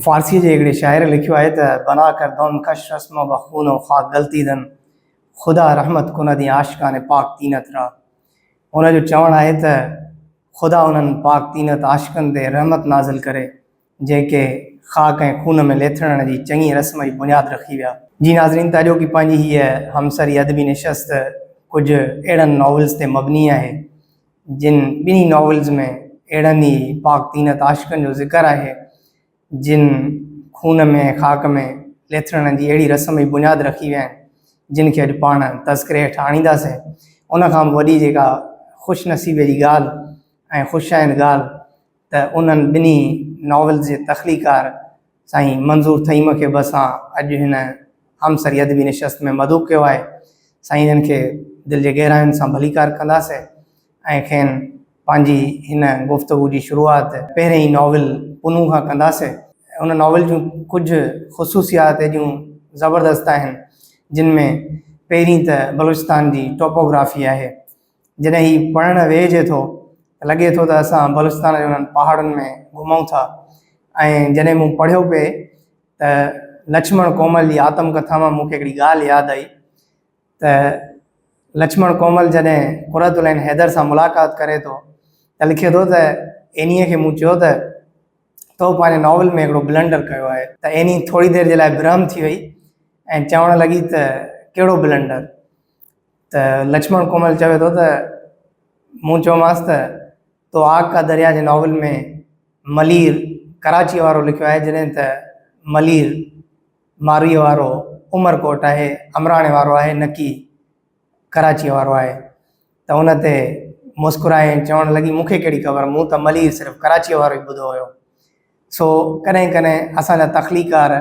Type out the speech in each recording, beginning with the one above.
फारसी जे हिकिड़े शाइर लिखियो आहे त बना कर दम कश रस्म बखून खा गलती दन ख़ुदा रहमत कुनदी आशिकान पाक तीनत रा। हुनजो चवणु आहे त ख़ुदा उन्हनि पाक तीनत आशिकनि ते रहमत नाज़िल करे जेके ख़ाक ऐं खून में लेथड़ण जी चङी रस्म जी बुनियादु रखी विया। जी नाज़रीन, त अॼोकी पंहिंजी हीअ हमसरी अदबी निशस्त कुझु अहिड़नि नॉवल्स ते मबनी आहे जिन ॿिन्ही नॉवल्स में अहिड़नि ई पाक तीनत आशिकनि जो ज़िक्र आहे जिन खून में ख़ाक में लेथड़ण जी अहिड़ी रस्म जी बुनियादु रखी विया आहिनि जिन खे अॼु पाण तज़किरे हेठि आणींदासीं। उन खां वॾी जेका ख़ुशनसीबे जी ॻाल्हि ऐं ख़ुशाइनि ॻाल्हि त उन्हनि ॿिन्ही नॉवल्स जे तख़लीकार साईं मंज़ूर तईम खे बि असां अॼु हिन हमसरी अदबी निशस्त में मदऊ कयो आहे। साईं इन्हनि खे दिलि जे गहराइयुनि सां भलीकार कंदासीं ऐं खेनि पंहिंजी हिन गुफ़्तगू जी शुरूआत पहिरें ई नॉवल पुनू खां कंदासीं। उन नॉवल जूं कुझु ख़ुसूसियात जूं ज़बरदस्त आहिनि जिन में पहिरीं त बलूचिस्तान जी टोपोग्राफी आहे। जॾहिं ही पढ़णु वेहिजे थो त लॻे थो त असां बलूचिस्तान जे उन्हनि पहाड़नि में घुमूं था। ऐं जॾहिं मूं पढ़ियो पिए त लक्ष्मण कोमल जी आत्मकथा मां मूंखे हिकिड़ी ॻाल्हि यादि आई त लक्ष्मण कोमल जॾहिं क़ुरतुल ऐन हैदर सां मुलाक़ात करे थो त लिखे थो त एनीअ खे मूं चयो त तो पंहिंजे नॉवल में हिकिड़ो ब्लंडर कयो आहे। त एनी थोरी देरि जे लाइ भ्रम थी वई ऐं चवणु लॻी त कहिड़ो ब्लंडर? त लक्ष्मण कोमल चवे थो त मूं चयोमांसि त तो आग का दरिया जे नॉवल में मलीर कराची वारो लिखियो आहे जॾहिं त मलीर मारीअ वारो उमरकोट आहे, अमराणे वारो आहे, न की कराची वारो आहे। त उन ते मुस्कुराए चवणु लॻी मूंखे कहिड़ी ख़बर, मूं त मलीर सिर्फ़ु कराची वारो ई ॿुधो हुयो। सो कॾहिं कॾहिं असांजा तख़लीकार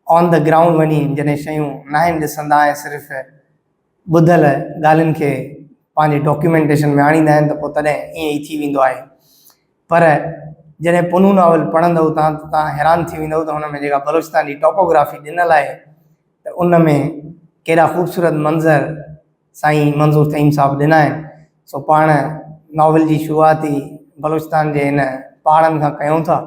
ऑन द ग्राउंड वञी जॾहिं शयूं न आहिनि ॾिसंदा ऐं सिर्फ़ु ॿुधल ॻाल्हियुनि खे पंहिंजे डॉक्यूमेंटेशन में आणींदा आहिनि त पोइ तॾहिं ईअं ई थी वेंदो आहे। पर जॾहिं पुनू नॉवल पढ़ंदव तव्हां हैरान थी वेंदव त हुन में जेका बलूचिस्तान जी टोपोग्राफी ॾिनल आहे त उन में केॾा ख़ूबसूरत मंज़र साईं मंज़ूर तईम साहिबु ॾिना आहिनि। सो पाण नॉवल जी शुरूआत ई बलूचिस्तान जे हिन पहाड़नि खां कयूं था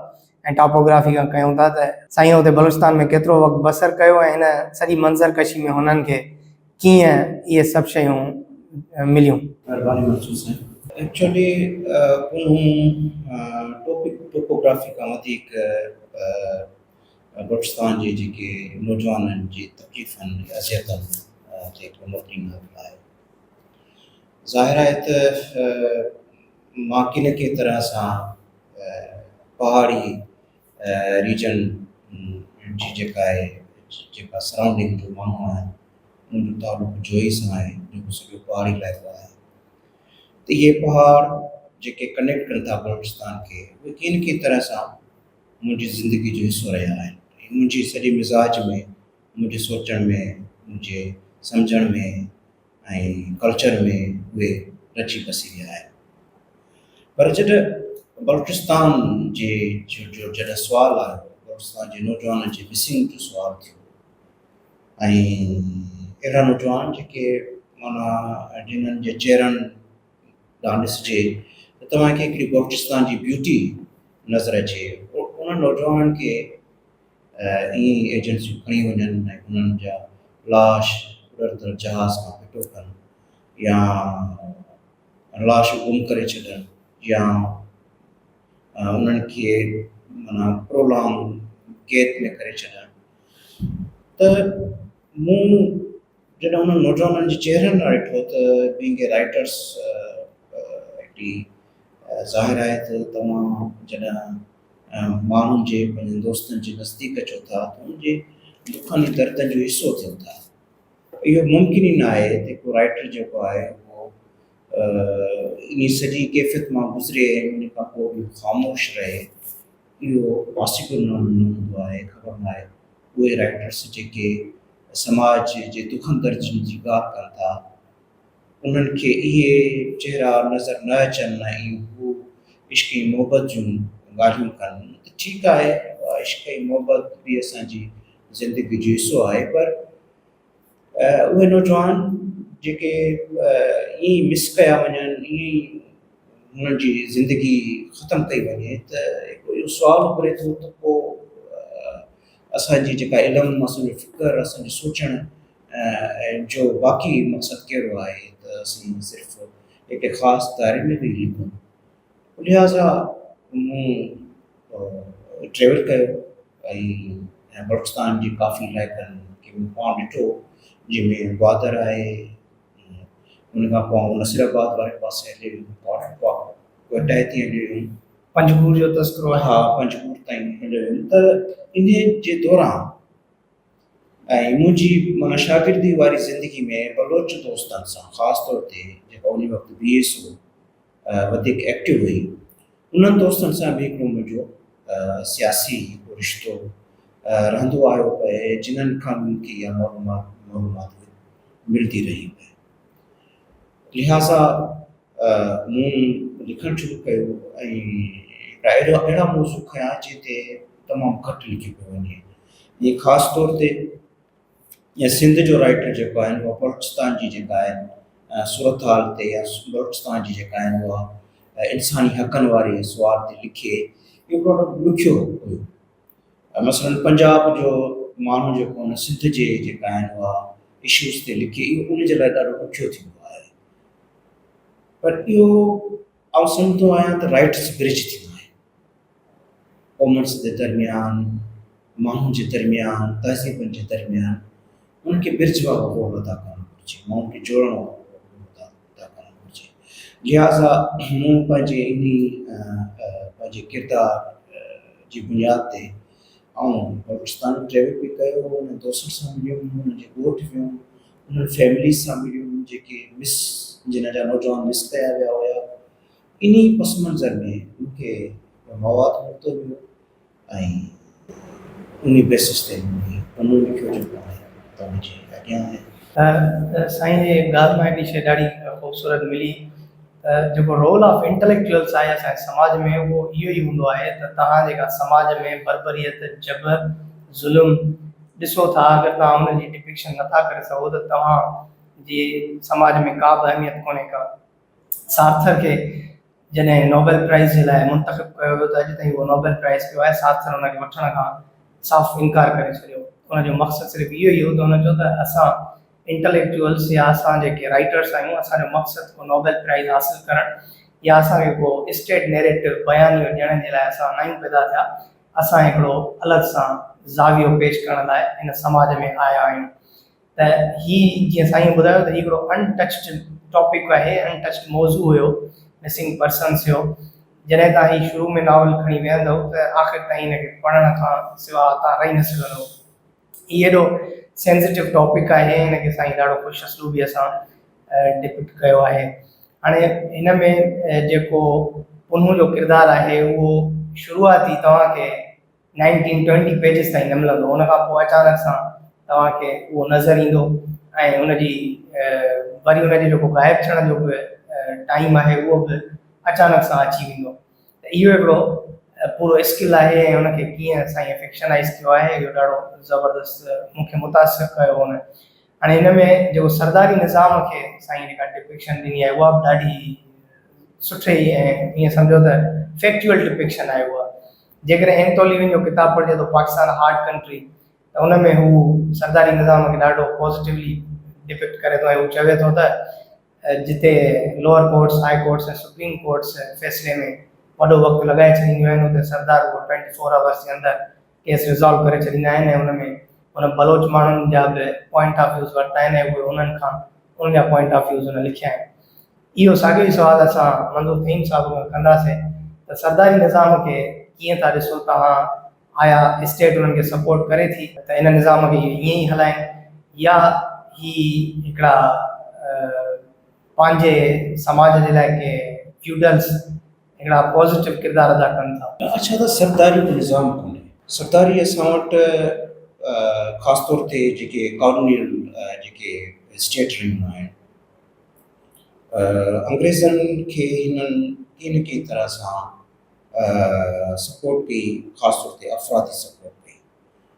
ऐं टॉपोग्राफी खां कयूं था त साईं हुते बलूचिस्तान में केतिरो वक़्तु बसर कयो ऐं हिन सॼी मंज़र कशी में हुननि खे कीअं इहे सभु शयूं मिलियूं। महिरबानी महसूस है एक्चुअली टोपोग्राफी खां वधीक बलूचिस्तान जे जेके नौजवाननि जी तकलीफ़नि अज़ियतनि ते मबनी नॉवल आहे। ज़ाहिर आहे त मां किन के तरह सां पहाड़ी रीजन जी जेका सराउंडिंग जो माण्हू आहे उनजो तालुक जोई सां आहे जेको सॼो पहाड़ी इलाइक़ो आहे। त इहे पहाड़ जेके कनेक्ट कनि था बलूचिस्तान खे उहे किन के तरह सां मुंहिंजी ज़िंदगी जो हिसो रहिया आहिनि। मुंहिंजी सॼे मिज़ाज में, मुंहिंजे सोचण में, मुंहिंजे सम्झण में ऐं कल्चर में उहे रची बसी विया आहिनि। पर जॾहिं बलूचिस्तान जे जो जॾहिं सुवालु आयो, बलूचिस्तान जे नौजवाननि जे मिसिंग जो सुवालु थियो ऐं अहिड़ा नौजवान जेके माना जिन्हनि जे चहिरनि ॾांहुं ॾिसिजे त तव्हांखे हिकिड़ी बलूचिस्तान जी ब्यूटी नज़र अचे। उन्हनि नौजवाननि खे ईअं एजेंसियूं खणी वञनि ऐं उन्हनि जा लाश उड़ंदड़ जहाज़ खां फिटो कनि या लाश गुम करे छॾनि या उन्हनि खे माना प्रोलॉन्ग कैद में करे छॾनि। त मूं जॾहिं उन्हनि नौजवाननि जे चहिरनि ॾांहुं ॾिठो त बीइंग ए राइटर्स हिकिड़ी ज़ाहिर आहे त तव्हां जॾहिं माण्हुनि जे पंहिंजे दोस्तनि जे नज़दीक अचो था त उनजे दुखनि ऐं दर्दनि जो हिसो थियनि था। इहो मुमकिन ई न आहे त हिकु राइटर जेको आहे उहो इन सॼी कैफ़ियत मां गुज़रे ऐं उन खां पोइ बि ख़ामोश रहे, इहो पॉसिबल न हूंदो आहे। ख़बर न आहे उहे राइटर्स जेके समाज जे दुखनि दर्दनि जी ॻाल्हि कनि था उन्हनि खे इहे चहिरा नज़र न अचनि ऐं हू इश्क़ ऐं मोहबत जूं ॻाल्हियूं कनि त ठीकु आहे। इश्क़ ऐं मोहबत बि असांजी ज़िंदगी जो हिसो आहे। पर उहे नौजवान जेके ईअं ई मिस कया वञनि, ईअं ई हुननि जी ज़िंदगी ख़तमु कई वञे त हिकिड़ो इहो सुवालु घुरे थो त पोइ असांजी जेका इल्मु, असांजो फ़िक्र, असांजो सोचण जो बाक़ी मक़सदु कहिड़ो आहे त असीं सिर्फ़ु हिकु ख़ासि दायरे में वेही लिखूं। लिहाज़ा मूं ट्रेवल कयो ऐं बलूचिस्तान जी काफ़ी इलाइक़नि खे मूं पाण ॾिठो, जंहिंमें ग्वादर आहे, उन खां पोइ नसीराबाद वारे पासे हली वियुमि, क्वेटा थी हली वियुमि, पंजगूर जो तस्करो आहे। हा, पंजगूर ताईं हली वियुमि। त इन जे दौरान ऐं मुंहिंजी माना शागिर्दी वारी ज़िंदगी में बलोच दोस्तनि सां, ख़ासि तौर ते जेका उन वक़्तु BSO वधीक एक्टिव हुई, उन्हनि दोस्तनि सां बि हिकिड़ो मुंहिंजो सियासी हिकिड़ो रिश्तो रहंदो आयो पिए, जिन्हनि खां मूंखे इहा मालूमात मिलंदी रही पिए। लिहाज़ा मूं लिखणु शुरू कयो ऐं अहिड़ा मौज़ू खयां जंहिं ते तमामु घटि लिखियो पियो वञे। इहे ख़ासि तौर ते या सिंध जो राइटर जेको आहे उहा बलूचिस्तान जी जेका आहे सूरत हाल ते या बलूचिस्तान जी जेका आहिनि उहा इंसानी हक़नि वारे सुवाल ते लिखे, इहो ॾाढो ॾुखियो हुयो। मसलन पंजाब जो माण्हू जेको हुन सिंध जे जेका आहिनि उहा इशूज़ ते लिखे, इहो उन जे लाइ ॾाढो ॾुखियो थींदो आहे। पर इहो आउं सम्झंदो आहियां त राइट्स ब्रिज थींदो आहे कॉमन्स जे दरमियान, माण्हुनि जे दरमियान, तहज़ीबनि जे दरमियान, उनखे ब्रिज वारो रोल अदा करणु घुरिजे, माण्हुनि खे जोड़ण वारो रोल अदा करणु घुरिजे। लिहाज़ा मूं पंहिंजे पंहिंजे किरदार जी बुनियाद ते बलूचिस्तान ट्रेवल बि कयो, उन दोस्तनि सां मिलियुमि, उन्हनि जे ॻोठ वियुमि, उन्हनि फैमिलीज़ सां मिलियुमि जेके जिन जा नौजवान मिस कया विया हुया। इन पस मंज़र में मूंखे मवाद मिलंदो वियो ऐं उन बेसिस ते पनो लिखियो जेको आहे तव्हांजे अॻियां आहे। साईं जी ॻाल्हि मां हिकिड़ी शइ ॾाढी ख़ूबसूरत मिली, जेको रोल ऑफ इंटेलेक्चुअल्स आहे असांजे समाज में, उहो इहो ई हूंदो आहे त तव्हां जेका समाज में बरबरीत, जबर, ज़ुल्म ॾिसो था, अगरि तव्हां हुनजी डिपिक्शन नथा करे सघो त तव्हांजी समाज में का बि अहमियत कोन्हे का। सार्थर खे जॾहिं नोबेल प्राइज़ जे लाइ मुंतख़ब कयो वियो त अॼु ताईं उहो नोबेल प्राइज़ पियो आहे, सार्थर हुनखे वठण खां साफ़ इनकार करे छॾियो। हुनजो मक़सदु सिर्फ़ु इहो ई हो त हुन चयो त असां इंटेलेक्चुअल्स या असां जेके राइटर्स आहियूं, असांजो मक़सदु को नोबेल प्राइज़ हासिलु करणु या असांखे को स्टेट नैरेटिव बयानियो ॾियण जे लाइ असां न आहियूं पैदा थिया। असां हिकिड़ो अलॻि सां ज़ावियो पेश करण लाइ हिन समाज में आया आहियूं। त हीअ जीअं साईं ॿुधायो त हिकिड़ो अनटच्ड टॉपिक आहे, अनटच्ड मौज़ू हुयो मिसिंग पर्सन्स जो। जॾहिं तव्हां हीअ शुरू में नावल खणी वेहंदव त आख़िर ताईं हिनखे पढ़ण खां सवाइ तव्हां रही न सघंदव। हीअ एॾो सेंसिटिव टॉपिक आहे, हिनखे साईं ॾाढो ख़ुशि असलूबीअ सां डिपिक्ट कयो आहे। हाणे हिन में जेको पुनू जो किरदारु आहे उहो शुरूआती तव्हांखे 19-20 पेजिस ताईं न मिलंदो, हुन खां पोइ अचानक सां तव्हांखे उहो नज़र ईंदो ऐं हुनजी वरी हुनजो जेको गाइब थियण जो बि टाइम आहे उहो बि अचानक सां अची वेंदो। त इहो हिकिड़ो पूरो स्किल आहे ऐं हुनखे कीअं साईं फिक्शनाइज़ कयो आहे, इहो ॾाढो ज़बरदस्त मूंखे मुतासिर कयो हुन। हाणे हिन में जेको सरदारी निज़ाम खे साईं जेका डिपिक्शन ॾिनी आहे उहा बि ॾाढी सुठे ऐं ईअं सम्झो त फैक्चुअल डिपिक्शन आहे उहा। जेकॾहिं एंथोनी जो किताबु पढ़िजे थो पाकिस्तान हार्ड कंट्री, त हुन में हू सरदारी निज़ाम खे ॾाढो पॉज़िटिवली डिपिक्ट करे थो ऐं हू चवे थो त जिते लोअर कोर्ट्स, हाई कोर्ट्स ऐं सुप्रीम कोर्ट्स फ़ैसिले में वॾो वक़्तु लॻाए छॾींदियूं आहिनि, हुते सरदार उहो 24 आवर्स जे अंदरि केस रिज़ॉल्व करे छॾींदा आहिनि ऐं हुन में हुन बलोच माण्हुनि जा बि पॉइंट ऑफ व्यूज़ वरिता आहिनि ऐं उहे उन्हनि खां उन्हनि जा पॉइंट ऑफ व्यूज़ हुन लिखिया आहिनि। इहो साॻियो ई सवाल असां मंज़ूर थीम साहिब खां कंदासीं त सरदारी निज़ाम खे कीअं था ॾिसो तव्हां, आया स्टेट उन्हनि खे सपोर्ट करे थी त इन निज़ाम खे ईअं ई हलाइनि, या ही हिकिड़ा पंहिंजे समाज जे लाइ के फ्यूडल्स हिकिड़ा पॉज़िटिव किरदार अदा कनि था। अच्छा, त सरदारी निज़ाम कोन्हे, सरदारी असां वटि ख़ासि तौर ते जेके कॉलोनियल जेके स्टेट रहियूं आहिनि, अंग्रेज़नि खे हिननि कंहिं न कंहिं तरह सां सपोर्ट कई, ख़ासि तौर ते अफ़राधी सपोर्ट कई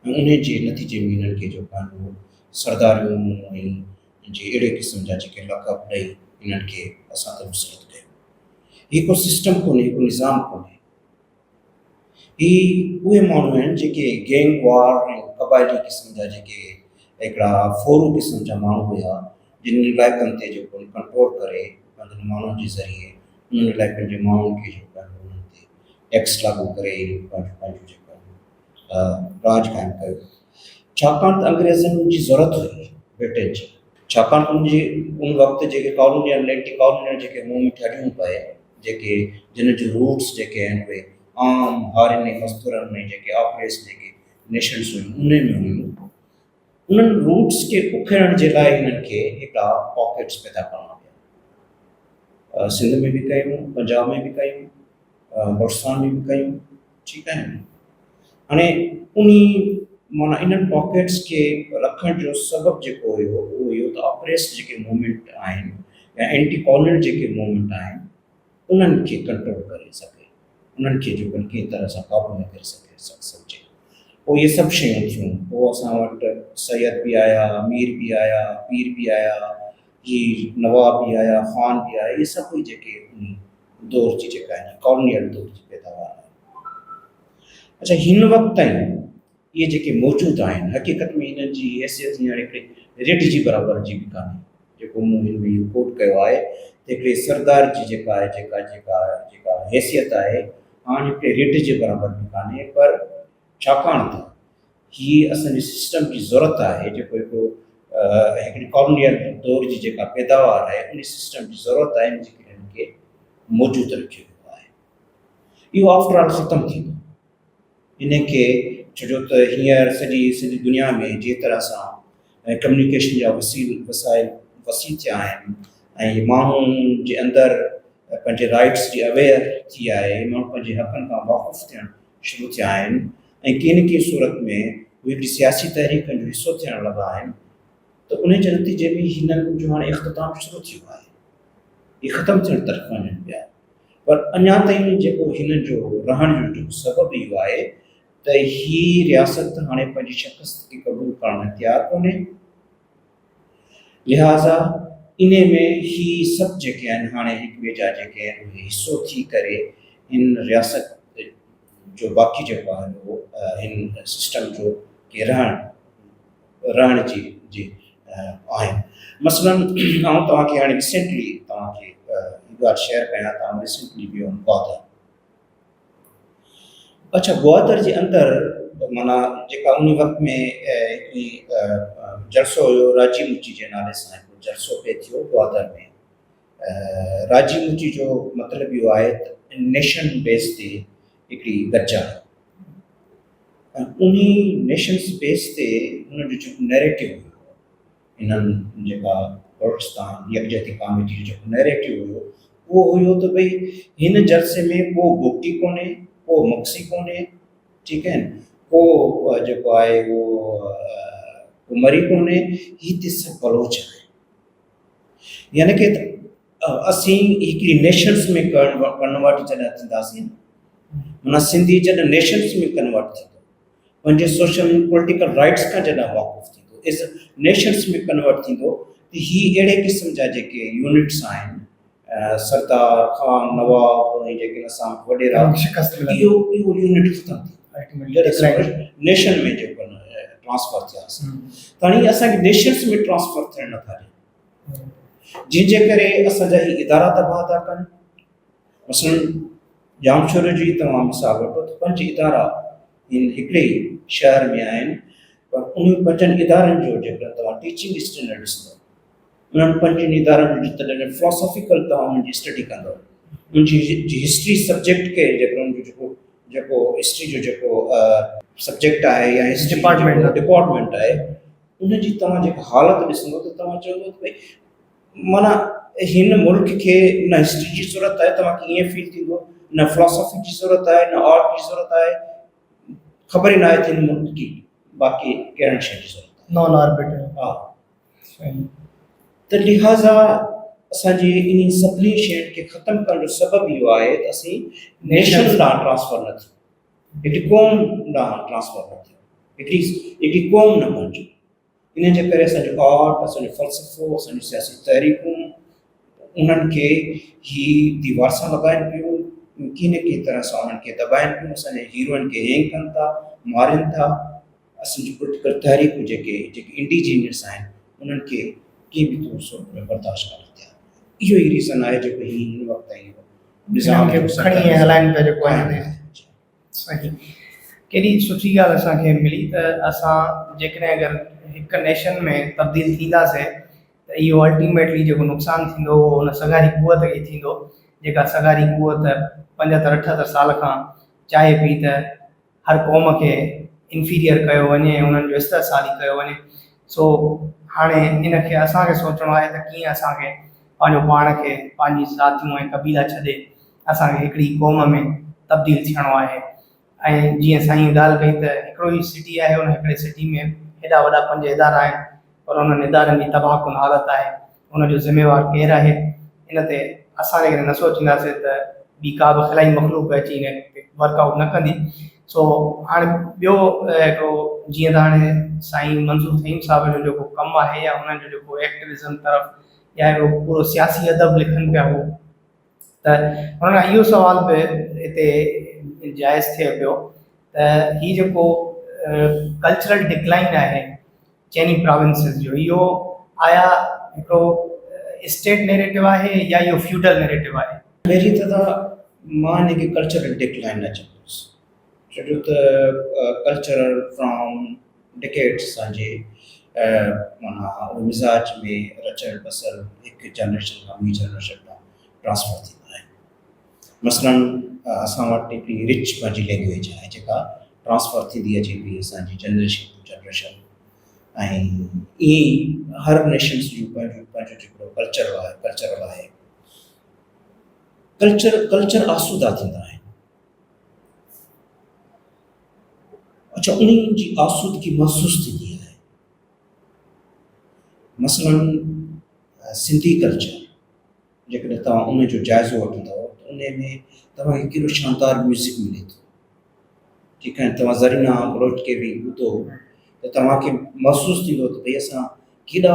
ऐं उन जे नतीजे में हिननि खे जेको आहे उहो सरदारियूं ऐं जे अहिड़े क़िस्म जा जेके लक़ब ॾेई हिननि खे असां ते मुसलत कयो। हिकु सिस्टम कोन्हे, हिकु निज़ाम कोन्हे। ही उहे माण्हू आहिनि जेके गैंग वार ऐं क़बाइली क़िस्म जा जेके हिकिड़ा फोरू क़िस्म जा माण्हू हुआ जिन इलाइक़नि ते जेको कंट्रोल करे पंहिंजनि माण्हुनि जे ज़रिए उन्हनि इलाइक़नि जे माण्हुनि खे जेको आहे उन्हनि ते टैक्स लागू करे पंहिंजो जेको राज क़ाइमु कयो छाकाणि त अंग्रेज़नि जी ज़रूरत हुई ब्रिटेन जी छाकाणि त उन वक़्तु जेके कॉलोनियल एंटी कॉलोनियल जेके मूवमेंट हलियूं पए जेके जिन जो रूट्स जेके आहिनि उहे आम हारियुनि ऐं मस्तूरनि में जेके ऑपरेस जेके नेशन्स हुयूं उन में हुयूं उन्हनि रूट्स खे उखेड़ण जे लाइ हिननि खे हिकिड़ा पॉकेट्स पैदा करणा पिया सिंध में बि कयूं पंजाब में बि कयूं बरसात में बि कयूं ठीकु आहे न हाणे उन माना इन्हनि पॉकेट्स खे रखण जो सबबु जेको हुयो उहो हुयो त ऑपरेस जेके मूवमेंट आहिनि या एंटी कॉलोनियल जेके मूवमेंट आहिनि उन्हनि खे कंट्रोल करे सघे उन्हनि खे जो कंहिं तरह सां काबू में करे सघिजे पोइ इहे सभु शयूं थियूं पोइ असां वटि सैयद बि आया अमीर बि आया पीर बि आया ही नवाब बि आया ख़ान बि आया इहे सभु जेके उन दौर जी जेका आहिनि कॉलोनियल दौर जी पैदावार आहे अच्छा हिन वक़्तु ताईं इहे जेके मौजूदु आहिनि हक़ीक़त में हिननि जी हैसियत हींअर हिकिड़े रिट जी बराबरि जी बि कान्हे जेको मूं हिन में इहो कोट कयो आहे त हिकिड़े सरदार जी जेका आहे जेका हैसियत आहे हाणे हिकिड़े रिट जे बराबरि बि कान्हे पर छाकाणि त हीअ असांजे सिस्टम जी ज़रूरत आहे जेको हिकिड़ी कॉलोनियल दौर जी जेका पैदावार आहे उन सिस्टम जी ज़रूरत आहे जेके हिननि खे मौजूदु रखियो वियो आहे इहो आफ्टर ऑल ख़तमु थींदो इन खे छो जो त हींअर सॼी दुनिया में जंहिं तरह सां कम्युनिकेशन जा वसाइल वसी थिया आहिनि ऐं माण्हुनि जे अंदरि पंहिंजे राइट्स जी अवेयर थी आहे माण्हू पंहिंजे हक़नि खां वाक़ुफ़ु थियणु शुरू थिया आहिनि ऐं कंहिं न कंहिं सूरत में उहे हिकिड़ी सियासी तहरीकनि जो हिसो थियणु लॻा आहिनि त उन जे नतीजे में हिननि जो हाणे इख़्तिताम शुरू थियो आहे इहे ख़तमु थियण तरफ़ वञनि पिया पर अञा ताईं जेको हिननि जो रहण जो जेको सबबु इहो आहे त ही रियासत हाणे पंहिंजी शिकस्त खे क़बूल करण लाइ तयारु कोन्हे लिहाज़ा इन में ही सभु जेके आहिनि हाणे हिक ॿिए जा जेके आहिनि उहे हिसो थी करे हिन रियासत जो बाक़ी जेको आहे उहो हिन सिस्टम जो के रहण जी आहिनि मसलन आउं तव्हांखे हाणे रिसेंटली तव्हांखे हीअ ॻाल्हि शेयर कयां तव्हां रिसेंटली वियो ग्वादर अच्छा ग्वादर जे अंदरि माना जेका उन वक़्त में हिकिड़ी जलसो हुयो राजी मुची जे नाले सां हिकिड़ो जलसो पिए थियो ग्वादर में राजी मुची जो मतिलबु इहो आहे त नेशन बेस ते हिकिड़ी गजा उन नेशन्स बेस ते हुनजो जेको नैरेटिव हुयो हिननि जेका पाकिस्तान यकजहती कमेटी जो जेको नैरेटिव हुयो उहो हुयो त भई हिन जलसे में को गोटी कोन्हे को मक्सी कोन्हे ठीकु आहे न को जेको आहे उहो मरी कोन्हे हीअ त सभु बलोच आहे यानी कि असीं हिकिड़ी नेशन्स में कन्वर्ट जॾहिं थींदासीं माना सिंधी जॾहिं नेशन्स में कन्वर्ट थींदो पंहिंजे सोशल पॉलिटिकल राइट्स खां जॾहिं वाक़ुफ़ु थींदो इस नेशन्स में कन्वर्ट थींदो त हीअ अहिड़े क़िस्म जा जेके यूनिट्स आहिनि सरदार ख़ान नवाब ऐं जेके असां वॾेरा इहो यूनिट ख़तमु थी नेशन में जेको ट्रांसफर थियासीं त हाणे असांखे नेशन्स में ट्रांसफर थियणु नथा ॾियनि जंहिंजे करे असांजा ही इदारा तबाह था कनि मसलन जामशोर जी तव्हां मिसाल वठो त 5 इदारा हिन हिकिड़े ई शहर में आहिनि पर उन 5 इदारनि जो जेकर तव्हां टीचिंग स्टैंडर्ड ॾिसंदो उन्हनि 5 इदारनि जो जॾहिं फिलोसॉफिकल तव्हां उनजी स्टडी कंदो उनजी हिस्ट्री सब्जेक्ट खे जेको उनजो जेको हिस्ट्री जो जेको सब्जेक्ट आहे या हिस्ट्री डिपार्टमेंट आहे उनजी तव्हां जेका हालत ॾिसंदो त तव्हां चवंदो त भई माना हिन मुल्क खे न हिस्ट्री जी ज़रूरत आहे तव्हांखे ईअं फील थींदो न फिलोसॉफी जी ज़रूरत आहे न आर्ट जी ज़रूरत आहे ख़बर ई न आहे त हिन मुल्क की बाक़ी कहिड़े शइ जी ज़रूरत आहे नॉन आर्बिट्ररी हा त लिहाज़ा असांजी इन सभिनी शयुनि खे ख़तमु करण जो सबबु इहो आहे त असीं नेशन ॾांहुं ट्रांसफर न थियूं हिकिड़ी क़ौम ॾांहुं ट्रांसफर न थियूं हिकिड़ी क़ौम न बणिजो इन जे करे असांजो आर्ट असांजो फ़लसफ़ो असांजी सियासी तहरीकूं उन्हनि खे ही दीवार सां लॻाइनि पियूं की न की तरह सां उन्हनि खे दॿाइनि पियूं, असांजे हीरोइन खे हैंग कनि था, मारनि था। असांजी पुलिटिकल तहरीकूं जेके इंडिजीनियस आहिनि उन्हनि खे कीअं बि थोरो सो बर्दाश्त कनि थिया। इहो ई रीज़न आहे जेको हिन वक़्तु ताईं निज़ाम खे खणी हलाइनि पिया जेको आहे सही। केॾी सुठी ॻाल्हि असांखे मिली त असां जेकॾहिं अगरि हिकु नेशन में तब्दील थींदासीं त इहो अल्टीमेटली जेको नुक़सानु थींदो उहो हुन सगारी क़ुवत खे थींदो, जेका सगारी क़ुवत 75-78 साल खां चाहे पई त हर क़ौम खे इंफीरियर कयो वञे, उन्हनि जो इस्तहसाली कयो वञे। सो हाणे इनखे असांखे सोचणो आहे त कीअं असांखे पंहिंजो पाण खे पंहिंजी ज़ातियूं ऐं क़बीला छॾे असांखे हिकिड़ी क़ौम में तब्दील थियणो आहे। ऐं जीअं साईं ॻाल्हि कई त हिकिड़ो ई सिटी आहे, उन हिकिड़े सिटी में हेॾा वॾा 5 इदारा आहिनि, पर उन्हनि इदारनि जी तबाहकुन हालत आहे। उनजो ज़िम्मेवार केरु आहे? इन ते असां जेकॾहिं न सोचींदासीं त ॿी का बि खिलाई मखलूक अची हिन वर्कआउट न कंदी। सो हाणे ॿियो हिकिड़ो जीअं त हाणे साईं मंज़ूर फहीम साहिब जो जेको कमु आहे या हुननि जो जेको एक्टिविज़म तरफ़ या हिकिड़ो पूरो सियासी अदब लिखनि पिया हो, त हुननि इहो सुवाल बि हिते जाइज़ थिए पियो त हीउ जेको कल्चरल डिक्लाइन आहे चइनी प्रोविंसिस जो, इहो आया हिकिड़ो स्टेट नैरेटिव आहे या इहो फ्यूडल नैरेटिव आहे? पहिरीं त मां हिनखे कल्चरल डिक्लाइन न चवंदुसि, छो जो त कल्चरल फ्रॉम डिकेड्स असांजे माना मिज़ाज में रचल बसल हिकु जनरेशन खां ॿी जनरेशन खां ट्रांसफर थींदा आहिनि। मसलन असां वटि हिकिड़ी रिच पंहिंजी लैंग्वेज आहे जेका ट्रांसफर थींदी अचे पई असांजी जनरेशन टू जनरेशन। ऐं ईअं हर नेशन्स जूं पंहिंजो जेको कल्चरल आहे कल्चर आसूदा थींदा आहिनि। अच्छा, उन्हनि जी आसूदगी महसूस थींदी आहे। मसलन सिंधी कल्चर जेकॾहिं तव्हां उनजो जाइज़ो वठंदव त उन में तव्हांखे केॾो शानदार म्यूज़िक मिले थो, ठीकु आहे। तव्हां ज़रीना बलोच खे बि ॿुधो त तव्हांखे महसूस थींदो त भई असां केॾा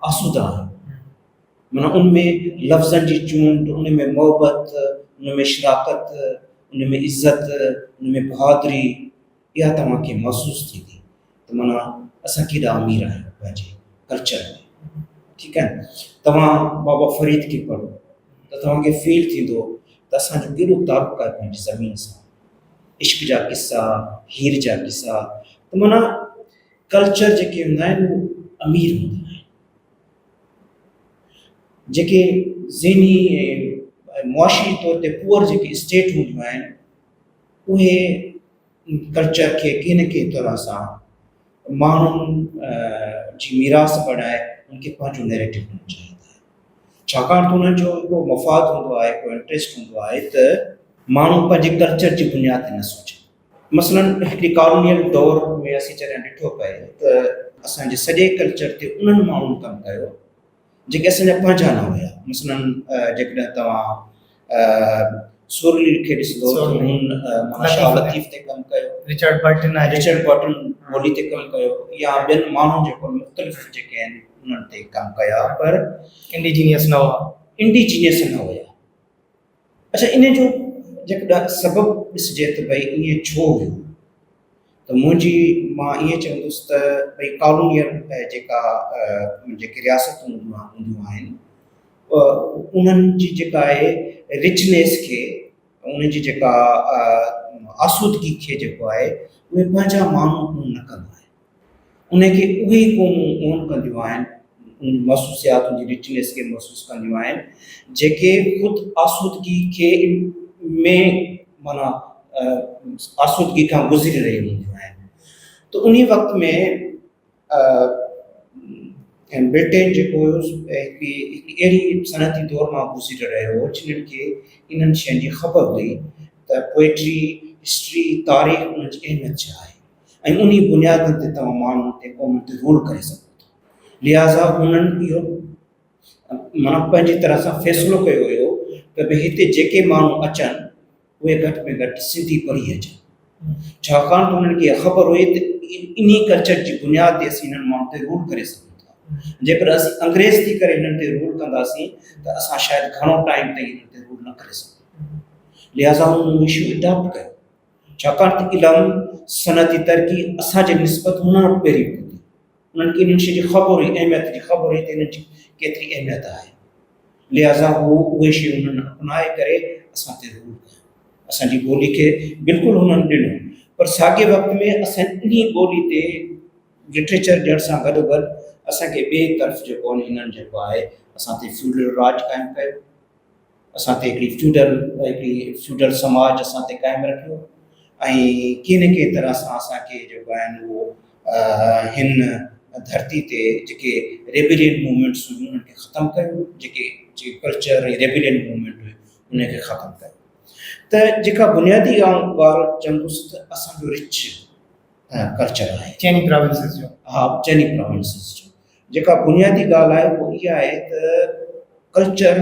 आसूदा आहियूं। माना उनमें लफ़्ज़नि जी चूंड, उनमें मोहबत, उनमें शराकत, उनमें इज़त, उनमें बहादुरी, इहा तव्हांखे महसूस थींदी त माना असां केॾा अमीर आहियूं पंहिंजे कल्चर में, ठीकु आहे। तव्हां बाबा फरीद खे पढ़ो त तव्हांखे फील थींदो त असांजो केॾो ताल्लुक़ु आहे पंहिंजी ज़मीन सां, इश्क जा किस्सा, हीर जा किस्सा। त माना कल्चर जेके हूंदा आहिनि उहे अमीर हूंदा आहिनि। जेके ज़हनी ऐं मुआशी तौर ते पुअर जेके स्टेट हूंदियूं आहिनि उहे कल्चर खे कंहिं न कंहिं तरह सां माण्हुनि जी मीरास बणाए उनखे पंहिंजो नैरेटिव ॾियणु चाहींदा आहिनि, छाकाणि त उन्हनि जो हिकिड़ो मफ़ाद हूंदो आहे, हिकिड़ो इंट्रस्ट हूंदो आहे त माण्हू पंहिंजे कल्चर जी बुनियाद ते न सोचनि। मसलन हिकिड़ी कॉलोनियल दौर में असीं जॾहिं ॾिठो पए त असांजे सॼे कल्चर ते उन्हनि माण्हुनि कमु कयो जेके असांजा पंहिंजा न हुया। मसलन जेकॾहिं तव्हां सुरली खे ॾिसंदो त हुन शाह लतीफ़ ते कमु कयो, रिचर्ड बर्टन ॿोली ते कमु कयो, या ॿियनि माण्हुनि जेको मुख़्तलिफ़ जेके आहिनि उन्हनि ते कमु कया, पर इंडिजीनियस न हुया। अच्छा, इन जो जेकॾहिं सबबु ॾिसिजे त भई ईअं छो हुयो, त मां ईअं चवंदुसि त भई कॉलोनियल जेके रियासतूं हूंदियूं आहिनि उन्हनि जी जेका आहे रिचनेस खे, उन्हनि जी जेका आसूदगी खे जेको आहे उहे पंहिंजा माण्हू न कंदा आहिनि, उनखे उहे क़ौमूं ओन कंदियूं आहिनि, उन महसूसियात जी रिचनेस खे महसूसु कंदियूं आहिनि जेके ख़ुदि आसूदगी खे में माना आसूदगी खां गुज़री रही हूंदियूं आहिनि। त उन वक़्त में ब्रिटेन जेको हुयो हिकिड़ी अहिड़ी सनअती दौर मां गुज़री रहियो हो जिन्हनि खे इन्हनि शयुनि जी ख़बर हुई त पोइट्री, हिस्ट्री, तारीख़ उन्हनि जी अहमियत छा आहे ऐं उन बुनियादनि ते तव्हां माण्हुनि ते क़ौमुनि ते रूल करे सघो था। लिहाज़ा उन्हनि इहो माना पंहिंजी तरह सां फ़ैसिलो कयो हुयो त भई हिते जेके माण्हू अचनि उहे घटि में घटि सिंधी पढ़ी अचनि, छाकाणि त उन्हनि खे ख़बर हुई त इन कल्चर जी बुनियाद ते असीं इन्हनि माण्हुनि ते रूल करे सघूं था। जेकर असीं अंग्रेज़ थी करे हिननि ते रूल कंदासीं त असां शायदि घणो टाइम ताईं हिननि ते रूल न करे सघूं। लिहाज़ा उन्हनि इशू अडॉप्ट कयो, छाकाणि त इल्मु सनती तरक़ी असांजे निस्बत हुन वटि पहिरीं पहुती, उन्हनि खे इन्हनि शइ जी ख़बर हुई, अहमियत जी ख़बर हुई त हिन जी केतिरी अहमियत आहे। लिहाज़ा उहे शयूं उन्हनि अपनाए करे असां ते रूल कयो, असांजी ॿोली खे बिल्कुलु हुननि ॾिनो। पर साॻिए वक़्त में असां इन ॿोली ते लिटरेचर ॾियण सां गॾोगॾु असांखे ॿिए तरफ़ जेको आहे हिननि जेको आहे असां ते फ्यूडल राज क़ाइमु कयो, असां ते हिकिड़ी फ्यूडल समाज असां ते क़ाइमु रखियो, ऐं कंहिं न कंहिं तरह सां असांखे जेको आहिनि उहो हिन धरती ते जेके रेबिलियन मूवमेंट्स हुयूं उन्हनि खे ख़तमु कयो, जेके कल्चर ऐं रेबिलियन मूवमेंट हुई उनखे ख़तमु कयो। त जेका बुनियादी ॻाल्हि चवंदुसि त असांजो रिच कल्चर आहे चइनी प्रोविंसिस जो, हा चइनी प्रोविंसिस जो, जेका बुनियादी ॻाल्हि आहे उहा इहा आहे त कल्चर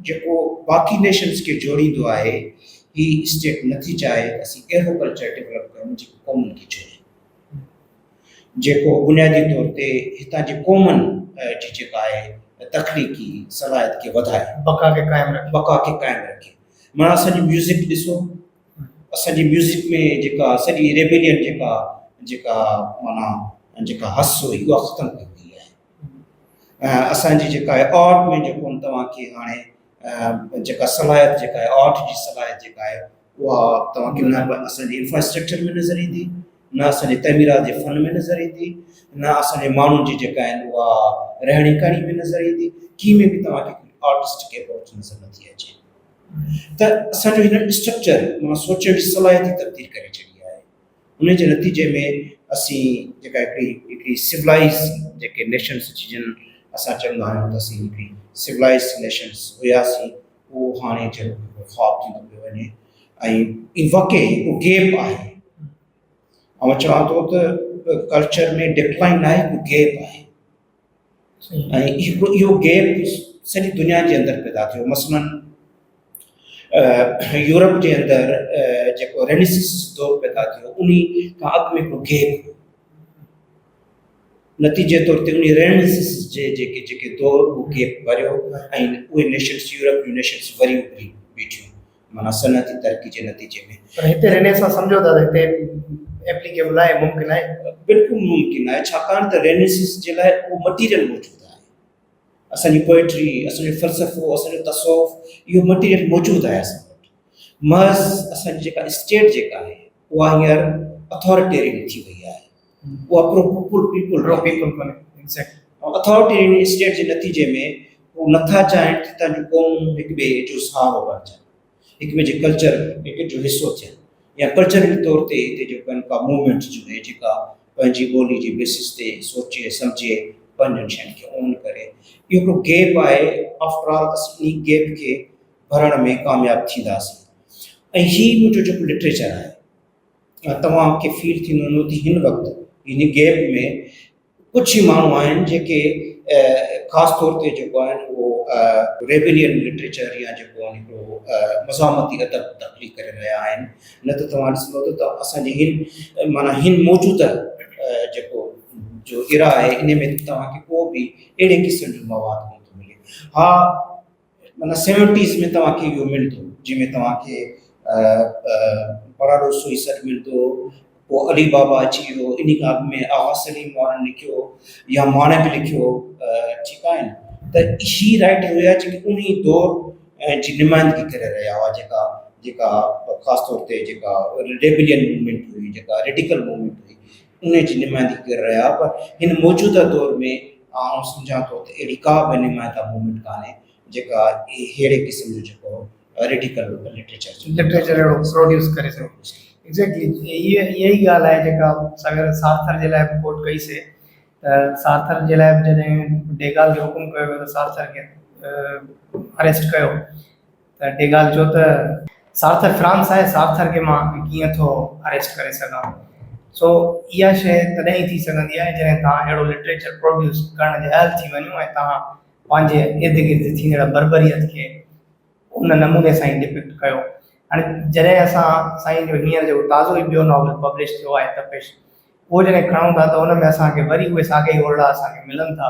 जेको बाक़ी नेशन्स खे जोड़ींदो आहे, ही स्टेट नथी चाहे त असीं अहिड़ो कल्चर डेवलप कयूं जेको क़ौमुनि खे जोड़े, जेको बुनियादी तौर ते हितां जे क़ौमुनि जी जेका आहे तख़लीक़ी सलाहियत खे वधाए, बका खे क़ाइमु रखे। माना असांजी म्यूज़िक ॾिसो, असांजी म्यूज़िक में जेका सॼी रेबिलियन जेका माना जेका हस हुई उहा ख़तमु कई वई आहे। असांजी जेका आहे आर्ट में जेको तव्हांखे हाणे जेका सलाहियत जेका आहे आर्ट जी सलाहियत जेका आहे उहा तव्हांखे न असांजे इंफ्रास्ट्रक्चर में नज़र ईंदी, न असांजे तमीरात जे फन में नज़र ईंदी, न असांजे माण्हुनि जी जेका आहिनि उहा रहणी कहिड़ी में नज़र ईंदी, कंहिं में बि तव्हांखे आर्टिस्ट खे अप्रोच नज़र नथी अचे। त असांजो हिन स्ट्रक्चर माना सोचण जी सलाहियत ई तब्दील करे छॾी आहे। उन जे नतीजे में असीं जेका हिकिड़ी सिविलाइज़ जेके नेशन्स जिन असां चवंदा आहियूं त असीं हिकिड़ी सिविलाइज़ नेशन्स हुयासीं, उहो हाणे जहिड़ो ख़्वाबु थींदो पियो वञे, ऐं वाक़ई हिकु गैप आहे। ऐं चवां थो त कल्चर में डिक्लाइन आहे, हिकु गैप आहे, ऐं इहो गैप सॼी दुनिया जे अंदरि पैदा थियो। मसलन यूरोप जे अंदरि जेको रेनेसांस दौर पैदा थियो, उन खां अॻु में हिकिड़ो गैप, नतीजे तौर ते उन रेनेसांस जे जेके दौर उहो गैप भरियो, ऐं उहे नेशन्स यूरोप जूं नेशन्स वरी उभरी बीठियूं, माना सनअती तरक़ी जे नतीजे में। पर हिते रेनेसांस सम्झो था त हिते एप्लीकेबल आहे, मुमकिन आहे? बिल्कुलु मुमकिन आहे, छाकाणि त रेनेसांस जे लाइ उहो मटीरियल मौजूदु आहे। असांजी पोइट्री, असांजो फ़लसफ़ो, असांजो तसौफ़, इहो मटीरियल मौजूदु आहे असां वटि। महज़ असांजी जेका स्टेट जेका आहे उहा हींअर अथॉरिटेरियन थी वई आहे, उहा प्रो पीपल अथॉरिटेरियन स्टेट जे नतीजे में उहो नथा चाहिनि त हितां जूं क़ौमूं हिक ॿिए जो सहारो बणजनि, हिक ॿिए जे कल्चर जो हिसो थियनि, या कल्चरल तौर ते हिते जेको आहिनि का मूवमेंट्स जो आहे जेका पंहिंजी ॿोली जी बेसिस ते सोचे सम्झे पंहिंजनि शयुनि खे ओन करे, इहो हिकिड़ो गैप आहे। आफ्टर ऑल असीं इन गैप खे भरण में कामयाबु थींदासीं। ऐं हीउ मुंहिंजो जेको लिटरेचर आहे, तव्हांखे फील थींदो हूंदो त हिन वक़्तु हिन गैप में कुझु ई माण्हू आहिनि जेके ख़ासि तौर ते जेको आहिनि उहो रेबिलियन लिटरेचर या जेको आहे हिकिड़ो मज़ामती अदब तख़लीक़ करे रहिया आहिनि। न त तव्हां ॾिसंदो त असांजे हिन मौजूदा जेको जो इरा आहे, इन में तव्हांखे को बि अहिड़े क़िस्म जो मवाद कोन थो मिले। हा, माना 70s में तव्हांखे इहो मिलंदो, जंहिंमें तव्हांखे पराडो सोई सॾु मिलंदो, पोइ अली बाबा अची वियो, इन खां अॻु में आगा सलीम वारनि लिखियो या माणक लिखियो, ठीकु आहे न। त ही राइटर हुया जेके उन दौर जी नुमाइंदगी करे रहिया हुआ, जेका ख़ासि तौर ते जेका रेबिलियन मूवमेंट हुई, जेका रेडिकल मूवमेंट हुई, उन जी नुमाइंदगी करे रहिया। पर हिन मौजूदा दौर में आउं सम्झां थो त अहिड़ी का बि नुमाइंदा मूवमेंट कान्हे जेका अहिड़े क़िस्म जो जेको रेडिकल लिटरेचर अहिड़ो प्रोड्यूस करे सघो। एग्ज़ैक्टली इहा ई ॻाल्हि आहे जेका अगरि सार्थर जे लाइ बि कोट कईसीं त सार्थर जे लाइ बि जॾहिं डेगाल जो हुकुम कयो वियो त सार्थर खे अरेस्ट कयो, त डेगाल चयो त सार्थर फ्रांस आहे, सार्थर खे मां कीअं थो अरेस्ट करे सघां। सो इहा शइ तॾहिं ई थी सघंदी आहे जॾहिं तव्हां अहिड़ो लिटरेचर प्रोड्यूस करण जे अहल थी वञो ऐं तव्हां पंहिंजे इर्द गिर्द थींदड़ बर्बरियत खे उन नमूने सां ई डिपिक्ट कयो। हाणे जॾहिं असां साईं जो हींअर जेको ताज़ो ई ॿियो नॉवल पब्लिश थियो आहे तपिश, उहो जॾहिं खणूं था त उन में असांखे वरी उहे साॻे ई ओरड़ा असांखे मिलनि था।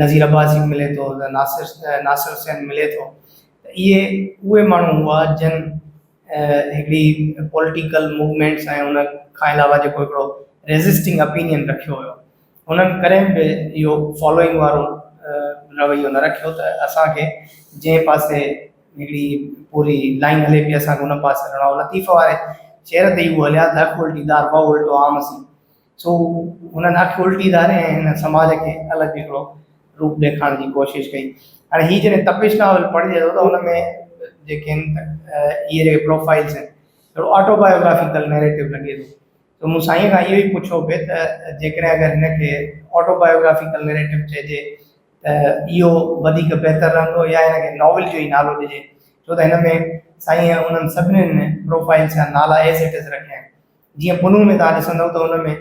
नज़ीर अब्बासी मिले थो, नासिर हुसैन मिले थो। त इहे उहे माण्हू हुआ जिन हिकिड़ी पॉलिटिकल मूवमेंट्स ऐं उन खां अलावा जेको हिकिड़ो रेज़िस्टिंग ओपिनियन रखियो हुयो, उन्हनि करे बि इहो फॉलोइंग वारो रवैयो न रखियो त असांखे जंहिं पासे हिकिड़ी पूरी लाइन हले पई असांखे उन पासे हलिणो आहे। लतीफ़ वारे शेर ते ई उहो हलिया त अखि उल्टीदार व उल्टो आम सी। सो हुननि अखि उल्टीदार ऐं हिन समाज खे अलॻि हिकिड़ो रूप ॾेखारण जी कोशिशि कई। हाणे हीअ जॾहिं तपिश नॉवल पढ़िजे थो त हुन में जेके आहिनि इहे जेके प्रोफाइल्स आहिनि हिकिड़ो ऑटोबायोग्राफिकल नैरेटिव लॻे थो। त मूं साईं खां इहो ई पुछो पिए त जेकॾहिं अगरि हिनखे ऑटोबायोग्राफिकल नैरेटिव चइजे त इहो वधीक बहितर रहंदो या हिनखे नॉवल जो ई नालो ॾिजे, छो त हिन में साईं उन्हनि सभिनीनि प्रोफाइल्स जा नाला एज़ इट इज़ रखिया आहिनि। जीअं पुनू में तव्हां ॾिसंदव त हुन में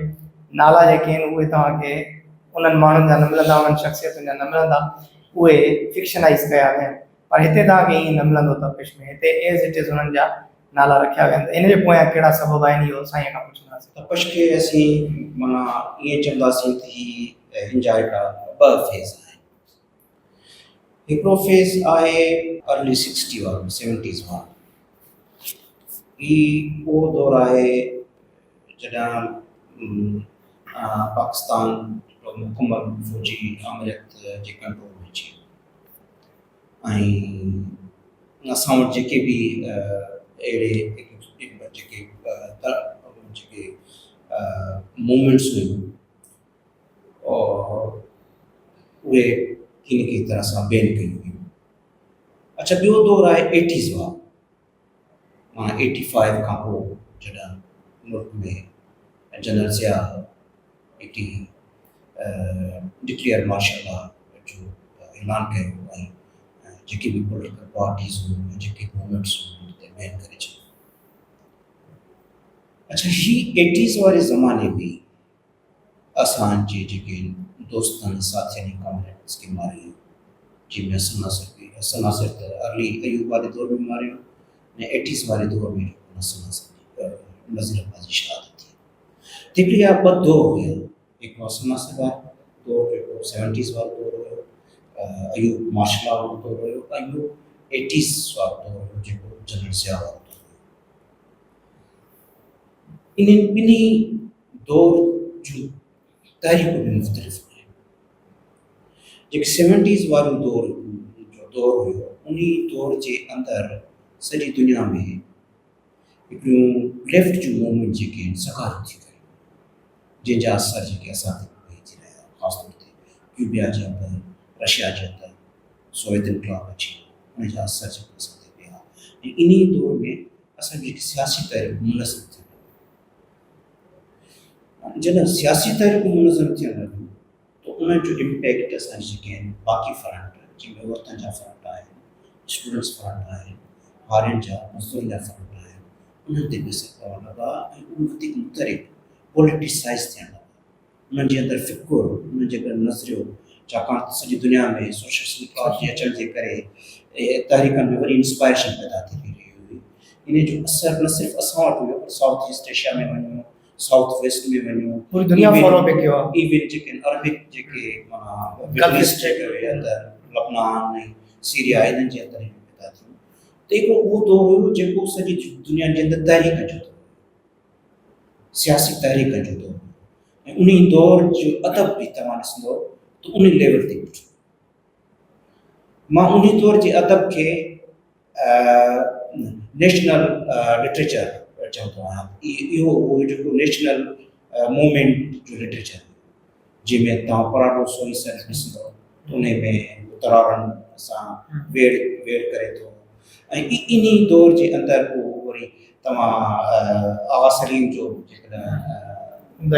नाला जेके आहिनि उहे तव्हांखे उन्हनि माण्हुनि जा न मिलंदा, उन्हनि शख़्सियतुनि जा न मिलंदा, उहे फिक्शनाइज़ कया विया आहिनि। पर हिते तव्हांखे ईअं न मिलंदो तपिश में, हिते एज़ इट इज़ हुननि जा नाला रखिया विया आहिनि। इन जे पोयां कहिड़ा सबब आहिनि इहो साईं खां पुछंदासीं। तपश खे असीं माना ईअं चवंदासीं त ही हिन जा हिकिड़ा ॿ फेज़ आहिनि। हिकिड़ो फेज़ आहे अर्ली 60 वारो, 70s वारो। ही उहो दौर आहे जॾहिं पाकिस्तान मुकमल फ़ौजी आमिरियत जे कंट्रोल में अची ऐं असां वटि जेके बि अहिड़े जेके मूवमेंट्स हुयूं और उहे किन की तरह सां बैन कयूं हुयूं। अच्छा, ॿियो दौर आहे 80s वारो, माना 85 खां पोइ जॾहिं मुल्क में जनरल ज़िया हिकिड़ी डिक्लेयर मार्शल लॉ जो ऐलान कयो ऐं जेके बि पॉलिटिकल पार्टीज़ हुयूं, जेके मूवमेंट्स हुयूं उते बैन करे छॾियो। अच्छा, ही 80s वारे ज़माने में असांजे जेके दोस्तनि साथियुनि कॉम्रेड्स खे मारियो, जंहिंमें सनासिर त अर्ली अयूब वारे दौर में मारियो ऐं 80s वारे दौर में नज़ीर जी शहादत थी। हिकिड़ी या ॿ दौर हुया, हिकिड़ो सनासिर वारो दौर जेको 70s वारो दौर हुयो, अयूब मार्शल लॉ वारो दौर हुयो, ऐं ॿियो 80s वारो दौर हुयो जेको जनरल ज़िया वारो दौर हुयो। इन्हनि ॿिन्ही दौर जूं तारीख़ूं बि मुख़्तलिफ़ आहिनि। जेके 70s वारो दौर हुयो, उन दौर जे अंदरि सॼी दुनिया में हिकिड़ियूं लेफ्ट जूं मूवमेंट जेके आहिनि सकारु थी वियूं, जंहिंजा असर जेके असांखे पइजी रहिया, ख़ासि तौर ते क्यूबा जे अंदरि, रशिया जे अंदरि सोवियत इनक़लाब अची वियो, उन जा असर जेके असां ते पिया। ऐं इन दौर में असांजी सियासी तारीख़ मुनज़म थी। जॾहिं सियासी तारीख़ूं मुनज़म थियण लॻियूं त उन जो इम्पैक्ट असांजे जेके आहिनि बाक़ी फ्रंट, जंहिंमें औरतुनि जा फ्रंट आहिनि, स्टूडेंट्स फ्रंट आहिनि, ॿारनि जा मज़दूरनि जा फ्रंट आहिनि, उन्हनि ते बि असर पवणु लॻा ऐं उन वधीक मुख़्तलिफ़ पॉलिटिसाइज़ थियणु लॻा। उन्हनि जे अंदरि फ़िकुर, उन्हनि जे अंदरि नज़रियो, छाकाणि त सॼी दुनिया में सोशलिस्ट इनक़लाब जे अचण जे करे तहरीकनि में वरी इंस्पायरेशन पैदा थी रही हुई। इन जो असर न सिर्फ़ु असां वटि हुयो, पर साउथ ईस्ट एशिया में वञूं, साउथ वेस्ट में वञूं, पूरी दुनिया फॉलो पे कयो आहे। इवन जेके अरबिक जेके मिडल ईस्ट जे अंदरि लबनान ऐं सीरिया इन्हनि जे अंदरि पैदा थियूं। त हिकिड़ो उहो दौर हुयो जेको सॼी दुनिया जे अंदरि तहरीक जो दौर, सियासी तहरीक जो दौर, ऐं उन दौर जो अदब बि तव्हां ॾिसंदो त उन लेवल ते ॾिठो। मां उन दौर जे अदब खे नेशनल लिटरेचर चवंदो आहियां। इहो उहो जेको नेशनल मूवमेंट जो लिटरेचर, जंहिंमें तव्हां पराठो सोई सर ॾिसंदो, उन में तरारनि सां वेड़ करे थो। ऐं इन दौर जे अंदरि पोइ वरी तव्हां आगा सलीम जो जेकॾहिं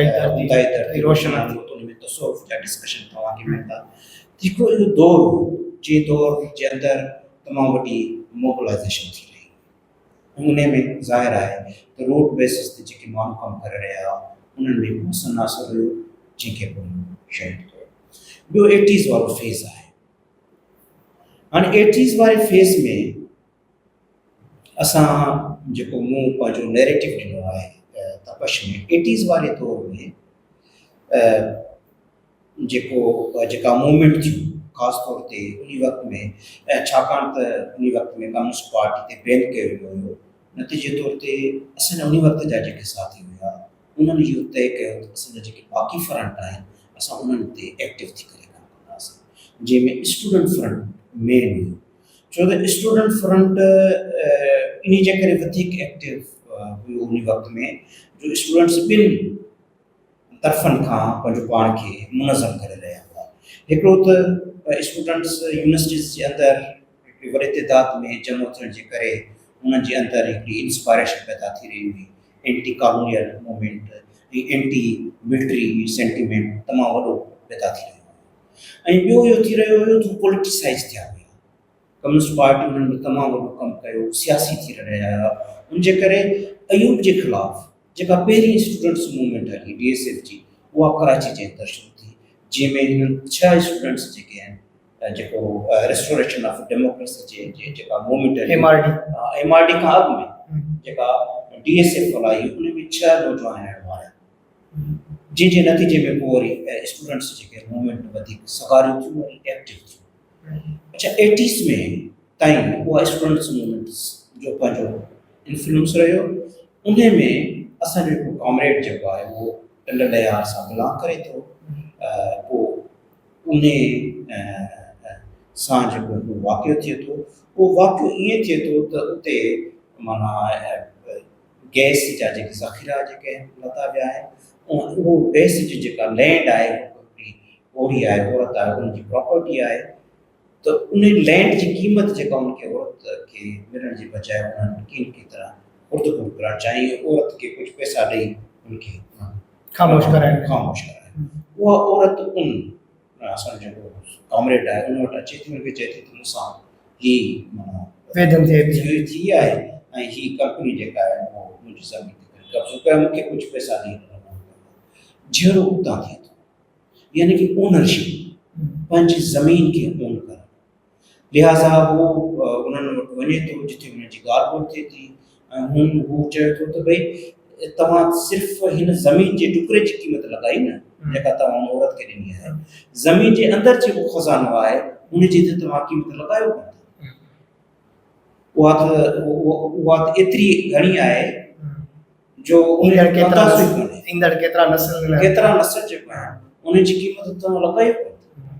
रोशन आहे त उन में तसौफ़ जा डिस्कशन तव्हांखे मिलंदा। हिकिड़ो इहो दौर हो जंहिं दौर जे अंदरि तमामु वॾी मोबिलाइज़ेशन थी रही, उन में ज़ाहिर आहे त रोड बेसिस ते जेके माण्हू कमु करे रहिया उन्हनि में मुसन्नासर हुयो जंहिंखे पोइ शहीद कयो। ॿियो 80s वारो फेज़ आहे। हाणे 80s वारे फेज़ में असां जेको मूं पंहिंजो नैरेटिव ॾिनो आहे तपश में, 80s वारे दौर में जेका मूवमेंट थियूं ख़ासि तौर ते उन वक़्त में, छाकाणि त उन वक़्त में कम्युनिस्ट पार्टी ते बैन कयो वियो हुयो नतीजे तौर ते असांजा उन वक़्त जा जेके साथी हुआ उन्हनि इहो तइ कयो त असांजा जेके बाक़ी फ्रंट आहिनि असां उन्हनि ते एक्टिव थी करे कमु कंदासीं, जंहिंमें स्टूडेंट फ्रंट मेन हुयो। छो त स्टूडेंट फ्रंट इन जे करे वधीक एक्टिव हुयो उन वक़्त में जो स्टूडेंट्स ॿिनि तरफ़नि खां पंहिंजो पाण खे मुनज़म करे रहिया हुआ। हिकिड़ो त स्टूडेंट्स यूनिवर्सिटीज़ जे अंदरि हिकिड़ी वॾे तइदाद में जमो थियण जे करे उन्हनि जे अंदरि हिकिड़ी इंस्पायरेशन पैदा थी रही हुई, एंटी कॉलोनियल मूवमेंट ऐं एंटी मिलिट्री सेंटिमेंट तमामु वॾो पैदा थी रहियो हुयो। ऐं ॿियो इहो थी रहियो हुयो जो पॉलिटिसाइज़ थिया हुया, कम्युनिस्ट पार्टी उन्हनि में तमामु वॾो कमु कयो, सियासी थी रहिया हुआ। उन जे करे अयूब जे ख़िलाफ़ु जेका पहिरीं स्टूडेंट्स मूवमेंट हली DSF जी, उहा कराची जे अंदरि शुरू थी, जंहिंमें हिननि 6 स्टूडेंट्स जेके आहिनि जेको रेस्टोरेशन ऑफ डेमोक्रेसी जे जेका मूवमेंट हली MRD खां अॻु में जेका DSF हलाई, उन में 6 नौजवान मारिया, जंहिंजे नतीजे में पोइ वरी स्टूडेंट्स जेके मूवमेंट वधीक सगारियूं थियूं, वरी एक्टिव थियूं। अच्छा 80s में ताईं उहा स्टूडेंट्स मूवमेंट्स जो पंहिंजो इन्फ्लुएंस रहियो। उन में असांजो हिकु कॉमरेड जेको आहे उहो टंड लयार सां बिलोंग करे थो, पोइ उन सां जेको वाक़ियो थिए थो, उहो वाक़ियो ईअं थिए थो त उते माना गैस जा जेके ज़ख़ीरा जेके लथा विया आहिनि, उहो गैस जी जेका लैंड आहे ओड़ी आहे, औरत आहे, उनजी प्रॉपर्टी आहे, तो उन लैंड की कीमत जेका उनके औरत के मिलण जे बजाय उन्हनि किन की तरह खुर्द करणु चाहिए, औरत के कुछ पैसा ॾेई उनके खामोश कराए। उहा औरत उन असांजो जेको कॉमरेड आहे उन वटि अचे थी, उनखे चए थी त मूंसां ही माना वेदन थी आहे ऐं ही कंपनी जेका आहे उहो मुंहिंजी ज़मीन ते कब्ज़ो कयो, मूंखे कुझु पैसा ॾेई जहिड़ो उतां थिए थो, यानी कि ओनरशिप पंहिंजी ज़मीन खे ओन करणु। लिहाज़ा वो उन्हनि वटि वञे थो जिथे उनजी ॻाल्हि ॿोल थिए थी, ऐं हू चए थो त भई तव्हां सिर्फ़ु हिन ज़मीन जे टुकड़े जी क़ीमत लॻाई न जेका तव्हां उन औरत खे ॾिनी आहे, ज़मीन जे अंदरि जेको ख़ज़ानो आहे उनजी त तव्हां क़ीमत लॻायो कोन था। उहा त एतिरी घणी आहे जो केतिरा नस्ल जेको आहे उनजी क़ीमत तव्हां लॻायो कोन था।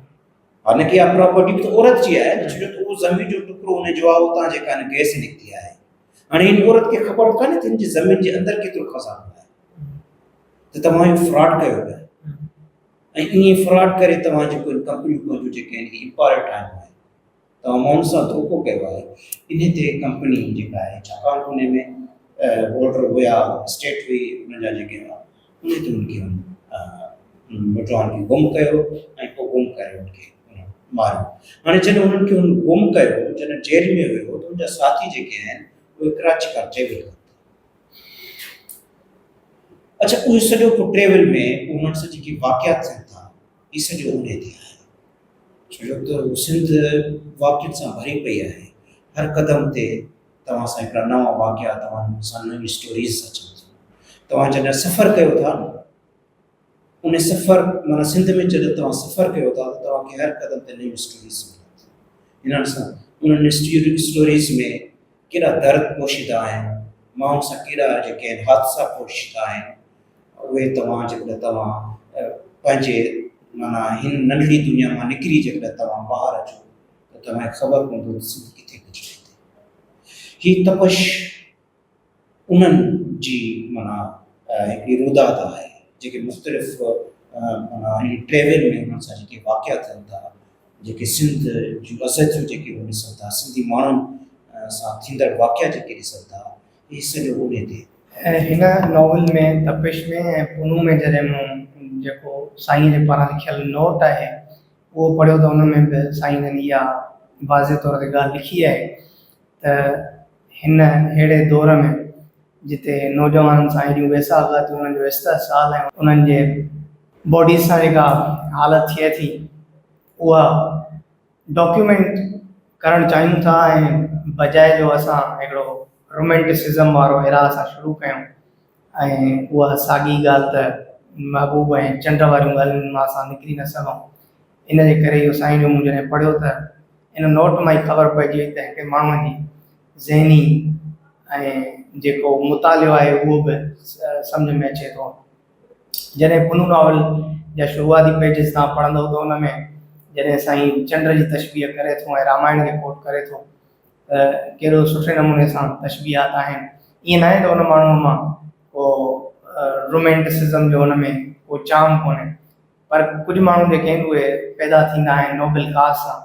हालांकि इहा प्रॉपर्टी बि त औरत जी आहे, छो त उहो ज़मीन जो टुकड़ो उनजो आहे, उतां जेका गैस निकिती आहे। हाणे हिन औरत खे ख़बर कान्हे त हिनजी ज़मीन जे अंदरि केतिरो ख़ज़ानो आहे, त तव्हां इहो फ्रॉड कयो पिया, ऐं ईअं फ्रॉड करे तव्हां जेको कंपनियूं पंहिंजूं जेके आहिनि इम्पायर ठाहियो आहे, तव्हां माण्हुनि सां धोखो कयो आहे। इन ते कंपनी जेका आहे, छाकाणि उन में ऑर्डर हुया, स्टेट हुई, उनजा जेके हुआ उन ते उनखे नौजवान खे गुम कयो ऐं पोइ गुम करे उनखे मारियो। हाणे जॾहिं उन्हनि खे गुम कयो, जॾहिं जेल में हुयो, त उनजा साथी जेके आहिनि उहे कराची खां ट्रेवल कनि। अच्छा उहे सॼो को ट्रेवल में उन्हनि सां जेके वाक़ियात थियनि था, इहे सॼो उन ते आहे, छो त सिंध वाक़ियनि सां भरी पई आहे। हर क़दम ते तव्हां सां हिकिड़ा नवां वाक़िया, तव्हां सां नयूं स्टोरीज़ अचनि थियूं। तव्हां जॾहिं सफ़र कयो था न, उन सफ़र माना सिंध में जॾहिं तव्हां सफ़र कयो था त तव्हांखे हर क़दम ते नयूं स्टोरीज़ मिलनि। हिननि सां उन्हनि स्टोरीज़ में केॾा दर्द पोशीदा आहिनि, माण्हुनि सां केॾा जेके आहिनि हादसा पोशीदा आहिनि, उहे तव्हां जेकॾहिं तव्हां पंहिंजे माना हिन नंढड़ी दुनिया मां निकिरी जेकॾहिं तव्हां ॿाहिरि अचो त तव्हांखे ख़बर पवंदो त सिंध किथे गुज़रे थी। ही तपश उन्हनि जी माना हिकिड़ी रुदाद आहे जेके मुख़्तलिफ़ माना हिन ट्रेवल में उन्हनि सां जेके वाक़िया थियनि था, जेके सिंध जूं अज़तियूं जेके उहे ॾिसनि था, सिंधी माण्हुनि सां थींदड़ वाक़िया जेके ॾिसनि था, इहे सॼो उन ते। ऐं हिन नॉवल में तपिश में ऐं पुनू में जॾहिं मूं जेको साईं जे पारां लिखियलु नोट आहे उहो पढ़ियो त हुन में बि साईं जन इहा वाज़े तौर ते ॻाल्हि लिखी आहे त हिन अहिड़े दौर में जिते नौजवान सां हेॾियूं वेसाख़ातियूं, उन्हनि जो इस्तेसाल ऐं उन्हनि जे बॉडी सां जेका हालत थिए थी उहा डॉक्यूमेंट करणु चाहियूं था, ऐं बजाए जो असां हिकिड़ो रोमेंटिसिज़म वारो एरा असां शुरू कयूं ऐं उहा साॻी ॻाल्हि त महबूब ऐं चंड वारियूं ॻाल्हियुनि मां असां निकिरी न सघूं। इन जे करे इहो साईं जो मूं जॾहिं पढ़ियो त इन नोट मां ई ख़बर पइजी वई त हिकिड़े माण्हूअ जी ज़हनी ऐं जेको मुतालियो आहे उहो बि सम्झ में अचे थो। जॾहिं पुनू नॉवल जा शुरूआती पेजिस तव्हां पढ़ंदव त उन में जॾहिं साईं चंड जी तशबीह करे थो ऐं रामायण खे कोट करे थो त कहिड़ो सुठे नमूने सां तशबीहात आहिनि। ईअं न आहे त उन माण्हूअ मां को रोमेंटिसिज़म जो हुन में को चाम कोन्हे, पर कुझु माण्हू जेके आहिनि उहे पैदा थींदा आहिनि नोबल कास्ट सां,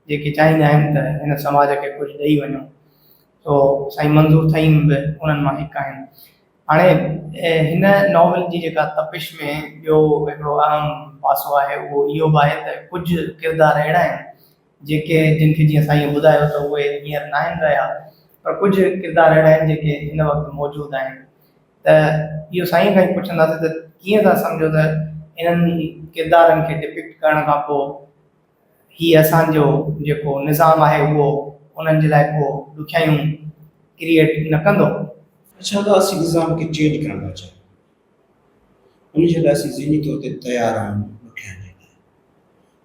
जेके चाहींदा आहिनि त हिन समाज खे कुझु ॾेई वञूं। तो साईं मंज़ूर थईम बि उन्हनि मां हिकु आहिनि। हाणे हिन नॉवल जी जेका तपिश में ॿियो हिकिड़ो अहम पासो आहे उहो इहो बि आहे त कुझु किरदार अहिड़ा आहिनि जेके जिन खे जीअं साईं ॿुधायो त उहे हींअर न आहिनि रहिया, पर कुझु किरदार अहिड़ा आहिनि जेके हिन वक़्तु मौजूदु आहिनि। त इहो साईं खां ई पुछंदासीं त कीअं था सम्झो त इन्हनि किरदारनि खे डिपिक्ट करण खां पोइ हीअ असांजो जेको निज़ाम आहे उहो उन्हनि जे लाइ को ॾुखियायूं क्रिएट न कंदो? अच्छा, तो असीं निज़ाम खे चेंज करण था चाहियूं, उन जे लाइ असीं ज़हनी तौर ते तयारु आहियूं ॾुखियाइण जे लाइ।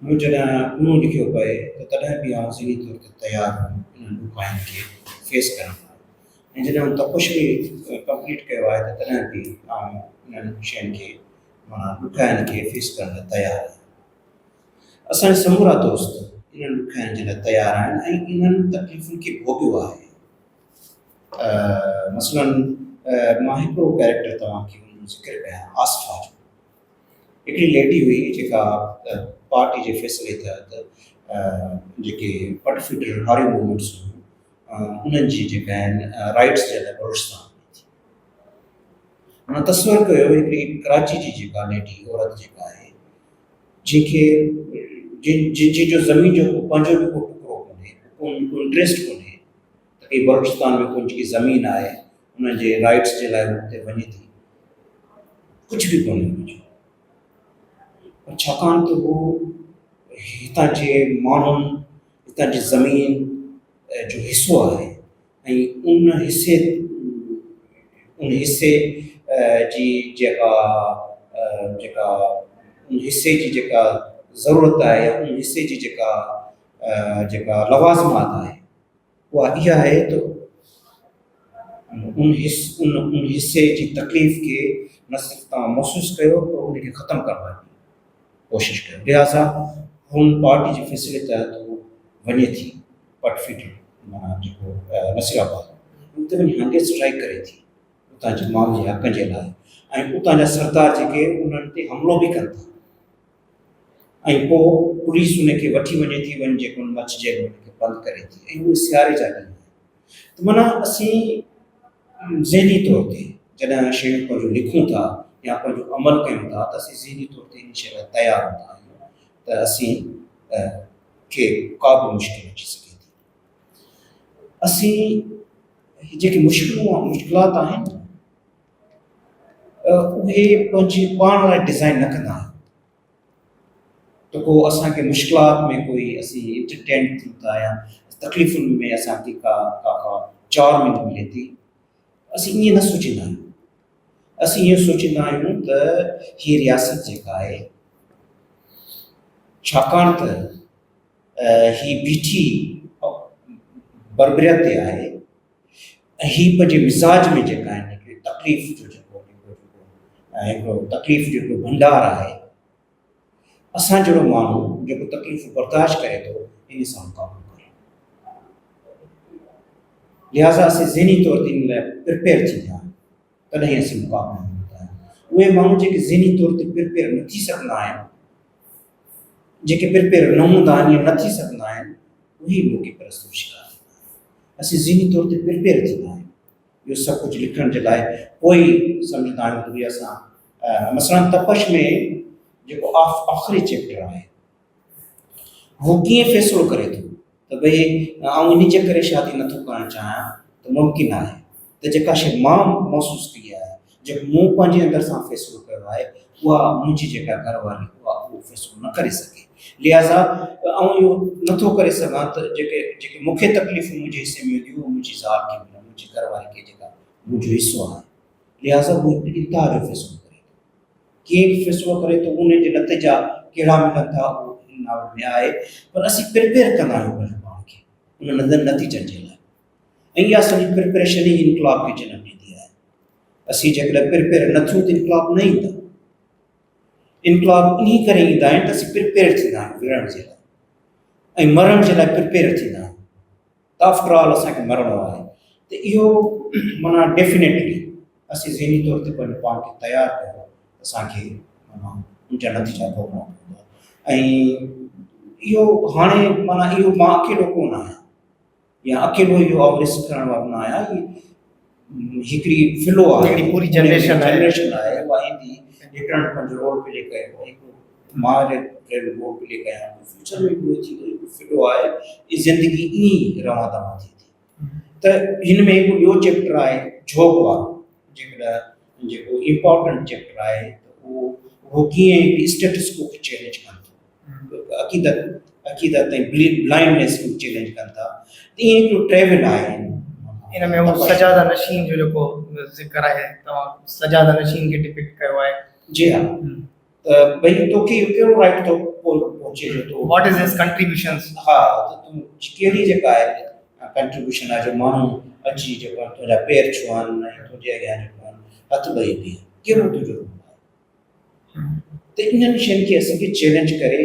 मूं जॾहिं पुनू लिखियो पए त तॾहिं बि आउं ज़हनी तौर ते तयारु हुउमि इन्हनि ॾुखाइनि खे फेस करण लाइ। ऐं जॾहिं हुन तपश बि कंप्लीट कयो आहे त तॾहिं बि आउं इन्हनि शयुनि खे माना ॾुखाइनि खे फेस करण लाइ तयारु आहियां। असांजा समूरा दोस्त इन्हनि ॾुखाइनि जे लाइ तयारु आहिनि ऐं इन्हनि तकलीफ़ुनि खे भोॻियो आहे। मसलन मां हिकिड़ो कैरेक्टर तव्हांखे हुनजो ज़िक्र कयां, आसफ़ा जो। हिकिड़ी लेडी हुई जेका पार्टी जे फ़ैसिले तहत जेके पटफिडर हारी मूवमेंट्स हुयूं उन्हनि जी जेका आहिनि राइट्स जे लाइ बलूचिस्तान में थी। माना तस्वर कयो हिकिड़ी कराची जी जेका लेडी औरत जेका आहे जंहिंखे जंहिंजो ज़मीन जो पंहिंजो बि को टुकड़ो कोन्हे, को इंट्रस्ट कोन्हे त की बलूचिस्तान में कोई जेकी ज़मीन आहे उन जे राइट्स जे लाइ हुते वञे थी, कुझु बि कोन्हे हुनजो। पर छाकाणि त हू हितां जे माण्हुनि, हितां जी ज़मीन जो हिसो आहे ऐं उन हिसे जी जेका उन हिसे जी जेका ज़रूरत आहे या उन हिसे जी जेका लवाज़मात आहे उहा इहा आहे त उन हिसे जी तकलीफ़ खे न सिर्फ़ु तव्हां महसूसु कयो पर उनखे ख़तमु करण जी कोशिशि कयो। लिहाज़ा हुन पार्टी जे फ़ैसिले तहत हू वञे थी पटफिडर माना जेको नसीराबाद, उते वञी हंगर स्ट्राइक करे थी उतां जे माण्हुनि जे हक़नि जे लाइ, ऐं उतां जा सरदार जेके उन्हनि ते हमिलो बि कनि था ऐं पोइ पुलिस उनखे वठी वञे थी, वञी जेको मच जेल उनखे बंदि करे थी, ऐं उहे सियारे जा ॾींहं। त माना असीं ज़हनी तौर ते जॾहिं शयूं पंहिंजो लिखूं था या पंहिंजो अमल कयूं था त असीं ज़हनी तौर ते इन शइ लाइ तयारु हूंदा आहियूं त असीं खे का बि मुश्किल अची सघे थी। असीं जेके मुश्किलात आहिनि उहे पंहिंजे पाण लाइ डिज़ाइन न कंदा आहियूं। त को असांखे मुश्किलात में कोई असीं इंटरटेन थियूं था या तकलीफ़ुनि में असांखे का चार मिले थी, असीं ईअं न सोचींदा आहियूं। असीं ईअं सोचींदा आहियूं त हीअ रियासत जेका आहे छाकाणि त ही बीठी बरबरियत ते आहे ऐं हीअ पंहिंजे मिज़ाज में जेका आहिनि तकलीफ़ जो हिकिड़ो तकलीफ़ जो हिकिड़ो भंडार आहे। असां जहिड़ो माण्हू जेको तकलीफ़ बर्दाश्त करे थो इन सां मुक़ाबिलो करे, लिहाज़ा असीं ज़हनी तौर ते इन लाइ प्रिपेयर थींदा आहियूं, तॾहिं असीं मुक़ाबिलो कंदा आहियूं। उहे माण्हू जेके ज़हनी तौर ते प्रिपेयर न थी सघंदा आहिनि, जेके प्रिपेयर न हूंदा आहिनि या न थी सघंदा आहिनि, उहे मौक़े परस्त जो शिकार थींदा आहिनि। असीं ज़हनी तौर ते प्रिपेयर थींदा आहियूं इहो सभु कुझु लिखण जे लाइ, पोइ सम्झंदा आहियूं त भई असां मसइलन तपश में जेको आख़िरी चैप्टर आहे उहो कीअं फ़ैसिलो करे थो त भई आउं इन जे करे शादी नथो करणु चाहियां त मुमकिन आहे त जेका शइ मां महसूसु कई आहे, जेको मूं पंहिंजे अंदरि सां फ़ैसिलो कयो आहे, उहा मुंहिंजी जेका घरवारी उहा उहो फ़ैसिलो न करे सघे। लिहाज़ा आउं इहो नथो करे सघां त जेके मूंखे तकलीफ़ूं मुंहिंजे हिसे में हूंदियूं उहो मुंहिंजी ज़ाल खे मिलनि, मुंहिंजी घरवारी खे जेका मुंहिंजो हिसो आहे। लिहाज़ा उहो इंतिहा जो फ़ैसिलो करे थो, कीअं फ़ैसिलो करे थो, उन जे नतीजा कहिड़ा मिलनि था उहो इन नावल में आहे। पर असीं प्रिपेयर कंदा आहियूं पंहिंजे पाण खे उन नतीजनि जे लाइ। ऐं इहा असांजी प्रिपरेशन ई इनकलाब खे जनम ॾींदी आहे। असीं जेकॾहिं प्रिपेयर न थियूं त इनकलाब न ईंदा। इनकलाब इन करे ईंदा आहिनि त असीं प्रिपेयर थींदा आहियूं विढ़ण जे लाइ ऐं मरण जे लाइ प्रिपेयर थींदा आहियूं। त आफ्टर ऑल असांखे मरणो आहे, त इहो माना डेफिनेटली असीं ज़हनी तौर ते पंहिंजे पाण खे तयारु कयो, असांखे माना उनजा नतीजा भोगणा पवंदा। ऐं इहो हाणे माना इहो मां अकेलो कोन आहियां या अकेलो इहो ऑवरिस करण वारो न आहियां। हिकिड़ी फ्लो आहे, हिकिड़ी पूरी जनरेशन आहे, उहा ईंदी हिकिड़नि पंहिंजो रोल प्ले कयो, हिकु मां रोल प्ले कयां, फ्यूचर में बि थी हिकु फ्लो आहे। ई ज़िंदगी ईअं ई रवां दवां थी त हिन में हिकु ॿियो चैप्टर आहे जॉब वारो, जेको इम्पोर्टेंट चैप्टर आहे, त उहो कीअं हिकु स्टेटस को खे चैलेंज कनि था, अक़ीदत ऐं ब्लाइंडनेस खे चैलेंज कनि था। ईअं हिकिड़ो ट्रेवल आहे। इन में उहो सजादा नशीन जो जेको ज़िक्र आहे, तव्हां सजादा नशीन खे डिपिक्ट कयो आहे। जी हा, त भई तोखे कहिड़ो राइट थो पहुचे जो, व्हाट इज हिज कंट्रीब्यूशंस। हा, त तूं कहिड़ी जेका आहे कंट्रीब्यूशन आहे, जो माण्हू अची जेको तुंहिंजा पेर छुअनि ऐं तुंहिंजे अॻियां जेको हथ ॿई बीहे, कहिड़ो तुंहिंजो रोल आहे। त इन्हनि शयुनि खे असांखे चैलेंज करे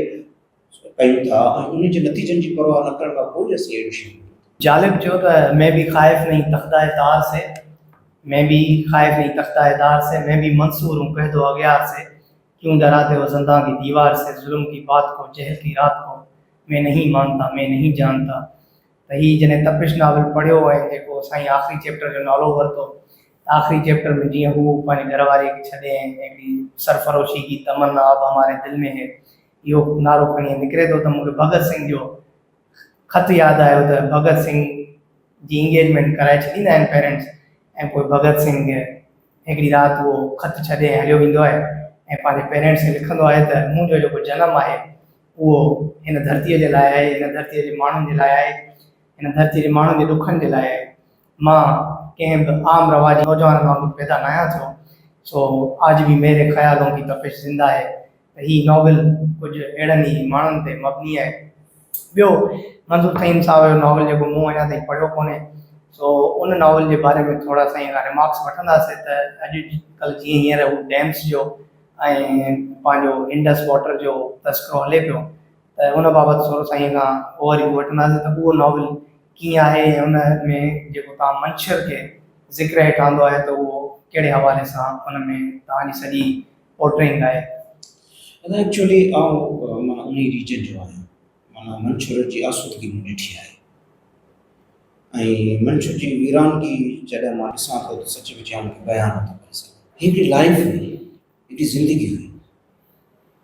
कयूं था ऐं उन जे नतीजनि जी परवाह न करण खां पोइ असीं अहिड़ी शयूं। जालिब जो तो मैं भी खाइफ नहीं तख्ता दार से, मैं भी खाइफ नहीं तख्ता दार से, मैं भी मंसूर हूँ कह दो अगयार से, क्यों डराते हो ज़िंदा की दीवार से, जुल्म की बात को जहल की रात को, मैं नहीं मानता मैं नहीं जानता। तो ही जने तपिश नावल पढ़ियो है, जेको साईं आखिरी चैप्टर जो नालो वरतो, आखिरी चैप्टर में जीअं हू पंहिंजे घर वारे खे छॾे हिकिड़ी सरफरोशी की तमन्ना अब हमारे दिल में है, इहो नारो खणी निकिरे थो त मूंखे भगत सिंह जो ख़त यादि आयो त भगत सिंह जी इंगेजमेंट कराए छॾींदा आहिनि पेरेंट्स, ऐं पोइ भगत सिंह हिकिड़ी राति उहो ख़त छॾे हलियो वेंदो आहे ऐं पंहिंजे पेरेंट्स खे लिखंदो आहे त मुंहिंजो जेको जनमु आहे उहो हिन धरतीअ जे लाइ आहे, हिन धरतीअ जे माण्हुनि जे लाइ आहे, हिन धरतीअ जे माण्हुनि जे ॾुखनि जे लाइ आहे। मां कंहिं बि आम रवाजी नौजवान वांगुरु पैदा न आहियां थियो, सो आज भी मेरे ख़्यालों की तपिश ज़िंदा है। त हीअ नॉवल कुझु अहिड़नि ई माण्हुनि ते मबनी आहे। ॿियो मंज़ूर तईम साहब जो नॉवल जेको मूं अञा ताईं पढ़ियो कोन्हे, सो उन नॉवल जे बारे में थोरा साईं रिमार्क्स वठंदासीं। त अॼुकल्ह जीअं हींअर हू डैम्स जो ऐं पंहिंजो इंडस वाटर जो तस्करो हले पियो, त उन बाबति थोरो साईं खां ओवरव्यू वठंदासीं त उहो नॉवल कीअं आहे, उन में जेको तव्हां मंशर खे ज़िक्र हेठि आंदो आहे त उहो कहिड़े हवाले सां उन में तव्हांजी सॼी पोर्ट्रेइंग आहे। एक्चुअली आउं माना उन रीजन जो आहियां, माना मंशर जी आसूदगी मूं ॾिठी आहे ऐं मंशर जी वीरानगी जॾहिं मां ॾिसां थो त सच में मूंखे बयान नथो करे सघां। हिकिड़ी लाइफ हुई, हिकिड़ी ज़िंदगी हुई,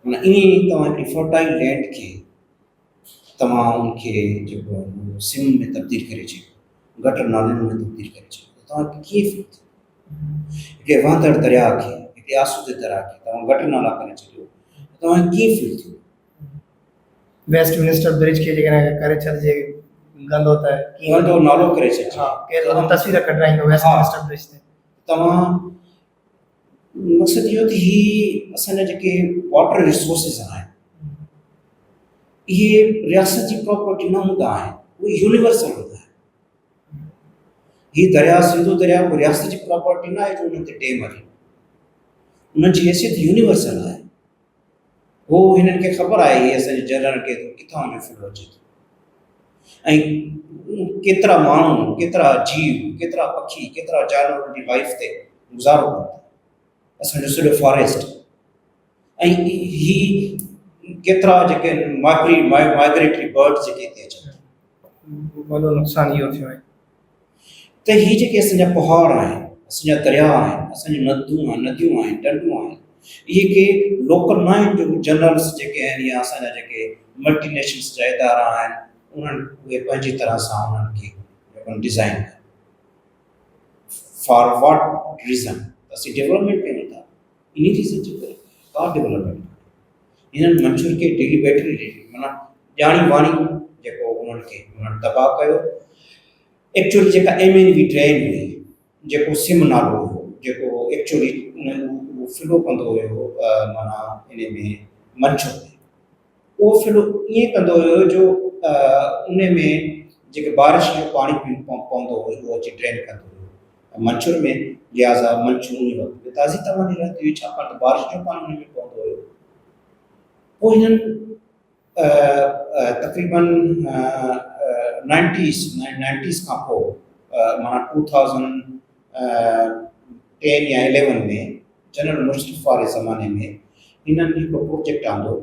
माना ईअं ई तव्हां हिकिड़ी फर्टाइल लैंड खे तव्हां उनखे जेको सिम में तब्दील करे छॾियो, गटर नालनि में तब्दील करे छॾियो, तव्हांखे कीअं फील थियो? हिकिड़े वहंदड़ दरिया खे, हिकिड़े आसूदे दरिया खे तव्हां गटर नाला करे छॾियो, तव्हांखे कीअं फील थियो? वेस्टमिनिस्टर ब्रिज खे जेकॾहिं करे छॾिजे गंदो त गंदो नालो करे छॾिजे, हा केरु तस्वीर कढाईंदो वेस्टमिनिस्टर ब्रिज ते। तव्हां मक़सदु इहो त ही असांजा जेके वाटर रिसोर्सिस आहिनि इहे रियासत जी प्रॉपर्टी न हूंदा आहिनि, उहे यूनिवर्सल हूंदा आहिनि। हीअ दरिया सिंधु दरिया को रियासत जी प्रॉपर्टी न आहे जो उन ते डैम हले, उन जी हैसियत यूनिवर्सल आहे। हो हिननि खे ख़बर आहे हीअ असांजे झरनि खे किथां जो फ्लो अचे थो ऐं केतिरा माण्हू, केतिरा जीव, केतिरा पखी, केतिरा जानवर जी लाइफ ते गुज़ारो कनि था, असांजो सॼो फॉरेस्ट ऐं ही केतिरा जेके माइग्रेटरी बर्ड्स जेके हिते अचनि। वॾो नुक़सानु इहो थियो आहे त हीअ जेके असांजा पहाड़ आहिनि, असांजा दरिया आहिनि, असांजूं नदियूं आहिनि, डंडूं आहिनि, इहे के लोकल न आहिनि जो जनरल्स जेके आहिनि या असांजा जेके मल्टीनेशनल्स जा इदारा आहिनि उन्हनि उहे पंहिंजी तरह सां उन्हनि खे डिज़ाइन कनि। For what reason? असीं डेवलपमेंट कयूं था, इन रीज़न जे करे का डेवलपमेंट हिननि मंशर खे डेली बैटरी माना ॼाणी वाणी जेको उन्हनि तबाह कयो। एक्चुअली जेका MNV ट्रेन हुई, जेको सिम नालो हुओ, जेको एक्चुअली उहो फ्लो कंदो हुयो माना इन में मंशर में, उहो फ्लो ईअं कंदो हुयो जो उन में जेके बारिश जो पाणी पवंदो हुओ उहो अची ड्रेन कंदो हुओ मंचूर में, लिहाज़ा मंचूर उन वक़्तु ताज़ी तवानी रहंदी हुई छाकाणि त बारिश जो पाणी हुन में पवंदो हुओ। पोइ हिननि तक़रीबन 90s खां पोइ माना 2010 या 11 में जनरल मुस्तफ़ा वारे ज़माने में हिननि हिकिड़ो प्रोजेक्ट आंदो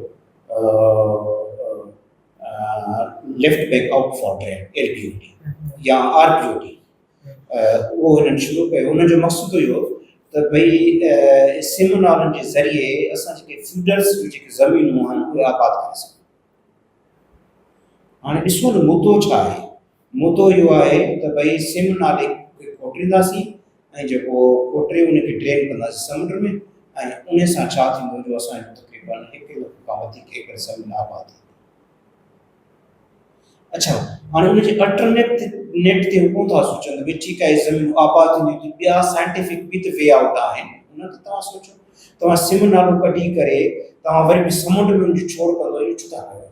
left bank out for drain LBOD या RBOD, उहो हिननि शुरू कयो। हुनजो मक़सदु हुयो त भई सिम नालनि जे ज़रिए असां जेके फीडर्स जूं जेके ज़मीनूं आहिनि उहे आबाद करे सघूं। हाणे ॾिसो न मुद्दो छा आहे, मुद्दो इहो आहे त भई सिम नाले खे खोटींदासीं ऐं जेको कोटरे उनखे ड्रेन कंदासीं समुंड में, ऐं उन सां छा थींदो जो असांजो तक़रीबन 1 लख खां वधीक एकड़ ज़मीन आबाद थींदी। अच्छा, हाणे उनजे अल्टरनेट ते कोन था सोचनि भई ठीकु आहे ज़मीन आबाद थींदी, ॿिया साइंटिफिक बि त वे आउट आहिनि, उन ते तव्हां सोचो। तव्हां सिम नालो कढी करे तव्हां वरी बि समुंड में उनजो छोड़ कंदो, इहो छो था कयो?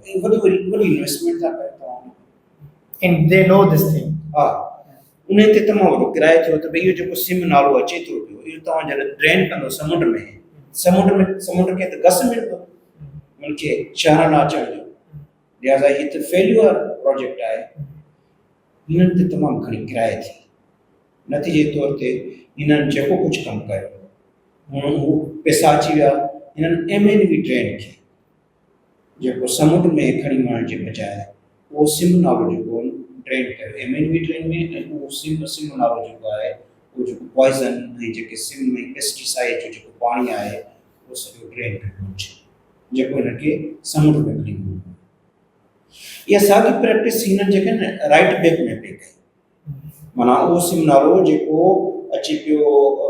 वॾी इन्वेस्टमेंट था कयो तव्हां। And they know this thing. हा, उन ते तमामु वॾो किरायो थियो त भई इहो जेको सिम नालो अचे थो पियो इहो तव्हां जॾहिं ड्रेन कंदो समुंड में, समुंड खे त घस मिलंदो, उनखे शहर न अचण ॾियो। लिहाज़ा हीअ त फेल्यूअर प्रोजेक्ट आहे। हिननि ते तमामु घणी किराए थी, नतीजे तौर ते हिननि जेको कुझु कमु कयो हू पैसा अची विया। हिननि MNV ड्रेन खे जेको समुंड में खणी वञण जे बजाए उहो सिम नालो जेको ड्रेन कयो MNV ड्रेन में, ऐं उहो सिम नालो जेको आहे उहो जेको पॉइज़न ऐं जेके सिम में पेस्टिसाइड जो जेको पाणी आहे उहो सॼो ड्रेन कयो वञे, जेको हिनखे समुंड में खणी वञे। इहा साॻी प्रैक्टिस हिननि जेके न राइट बैंक में पई कई, माना उहो सिम नालो जेको अची पियो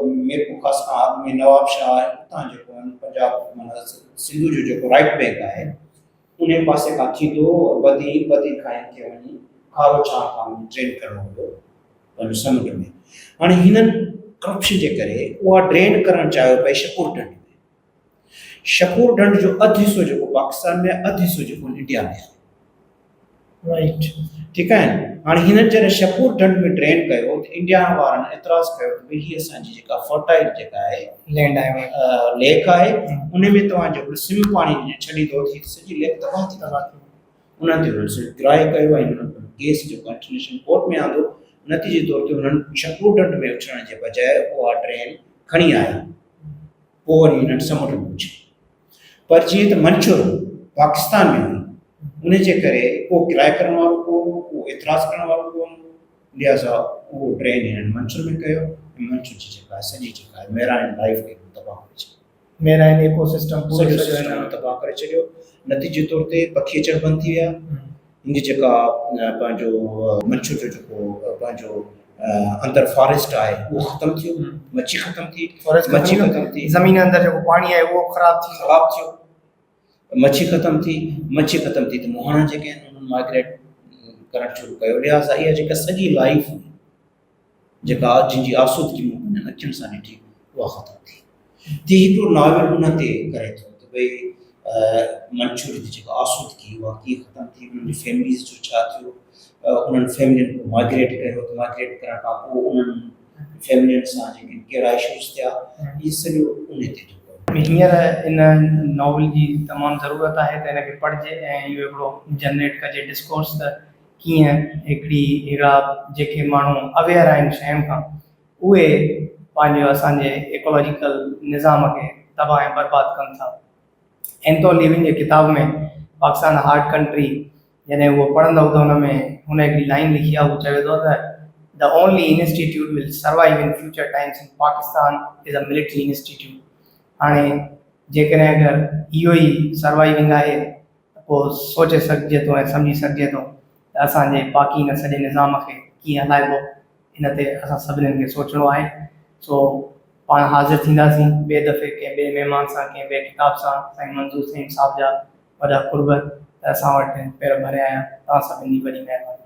मीरपुर ख़ास खां अॻु में नवाब शाह आहे उतां जेको पंजाब माना सिंधु जो जेको राइट बैंक आहे उन पासे खां थींदो बदी खां खे वञी खारो छां खां ड्रेन करणो हुयो पंहिंजो समुंड में। हाणे हिननि करप्शन जे करे उहा ड्रेन करणु चाहियो पई शकूर ढंढ में। शकूर ढंढ जो अधु हिसो जेको पाकिस्तान में, अधु हिसो जेको इंडिया में आहे। राइट, ठीकु आहे। हाणे हिननि जॾहिं शकूर ढंढ में ड्रेन कयो त इंडिया वारनि एतिराज़ कयो त भई हीअ असांजी जेका फर्टाइल जेका आहे लैंड आहे, लेक आहे, उन में तव्हां जेको सिम पाणी छॾींदो थी सॼी लेक तबाह थी वेंदी। उन्हनि ते उन्हनि गिराए कयो ऐं हुननि केस जेको इंटरनेशनल कोर्ट में आंदो। नतीजे तौर ते हुननि शकूर ढंढ में उछलण जे बजाए उहा ड्रेन खणी आया, पोइ वरी हिननि समुंड में उछली। पर जीअं त मंचूर पाकिस्तान में हुई उन जे करे को किराए करण वारो कोन, को एतिराज़ करण वारो कोन, लिहाज़ा उहो ड्रेन हिननि मंचूर में कयो। मंचूर जी जेका आहे सॼी जेका आहे मेराइन लाइफ खे तबाह करे छॾियो, मेराइन इकोसिस्टम सॼो सिस्टम तबाह करे छॾियो। नतीजे तौर ते पखी अचण बंदि थी विया। हिन जेका पंहिंजो मंचूर जो जेको पंहिंजो अंदर फॉरेस्ट आहे उहो ख़तमु थियो, मच्छी ख़तमु थी, ज़मीन अंदर जेको पाणी आहे उहो ख़राबु थियो, मच्छी ख़तमु थी त मुहाणा जेके आहिनि उन्हनि माइग्रेट करणु शुरू कयो। लिहाज़ा इहा जेका सॼी लाइफ जेका जंहिंजी आसूदगी मूं पंहिंजनि अखियुनि सां ॾिठी उहा ख़तमु थी। हिकिड़ो नॉवल उन ते करे थो त भई मंचूर जी जेका आसूदगी उहा कीअं ख़तमु थी, उन्हनि जी फैमिलीज़ जो छा थियो, उन्हनि फैमिलियुनि को माइग्रेट कयो त माइग्रेट करण खां पोइ उन्हनि फैमिलियुनि सां जेके कहिड़ा इशूज़ थिया, इहे सॼो उन ते हींअर इन नॉवल जी तमामु ज़रूरत आहे त हिनखे पढ़िजे ऐं इहो हिकिड़ो जनरेट कजे डिस्कोर्स त कीअं हिकिड़ा जेके माण्हू अवेयर आहिनि शयुनि खां उहे पंहिंजो असांजे इकोलॉजिकल निज़ाम खे तबाह ऐं बर्बादु कनि था। एंथो लिविंग जे किताब में पाकिस्तान हार्ड कंट्री जॾहिं उहो पढ़ंदव त हुन हिकिड़ी लाइन लिखी आहे, उहो चवे थो त the only institute will survive in future times in Pakistan is a military institute. हाणे जेकॾहिं अगरि इहो ई सर्वाइविंग आहे त पोइ सोचे सघिजे थो ऐं सम्झी सघिजे थो त असांजे बाक़ी हिन सॼे निज़ाम खे कीअं हलाइबो, हिन ते असां सभिनीनि खे सोचणो आहे। सो पाण हाज़िर थींदासीं ॿिए दफ़े कंहिं ॿिए महिमान सां, कंहिं ॿिए किताब सां। साईं मंज़ूर सैन साहिब जा वॾा कुर्ब त असां वटि पेर भरिया आहियां। तव्हां सभिनी जी वॾी महिरबानी।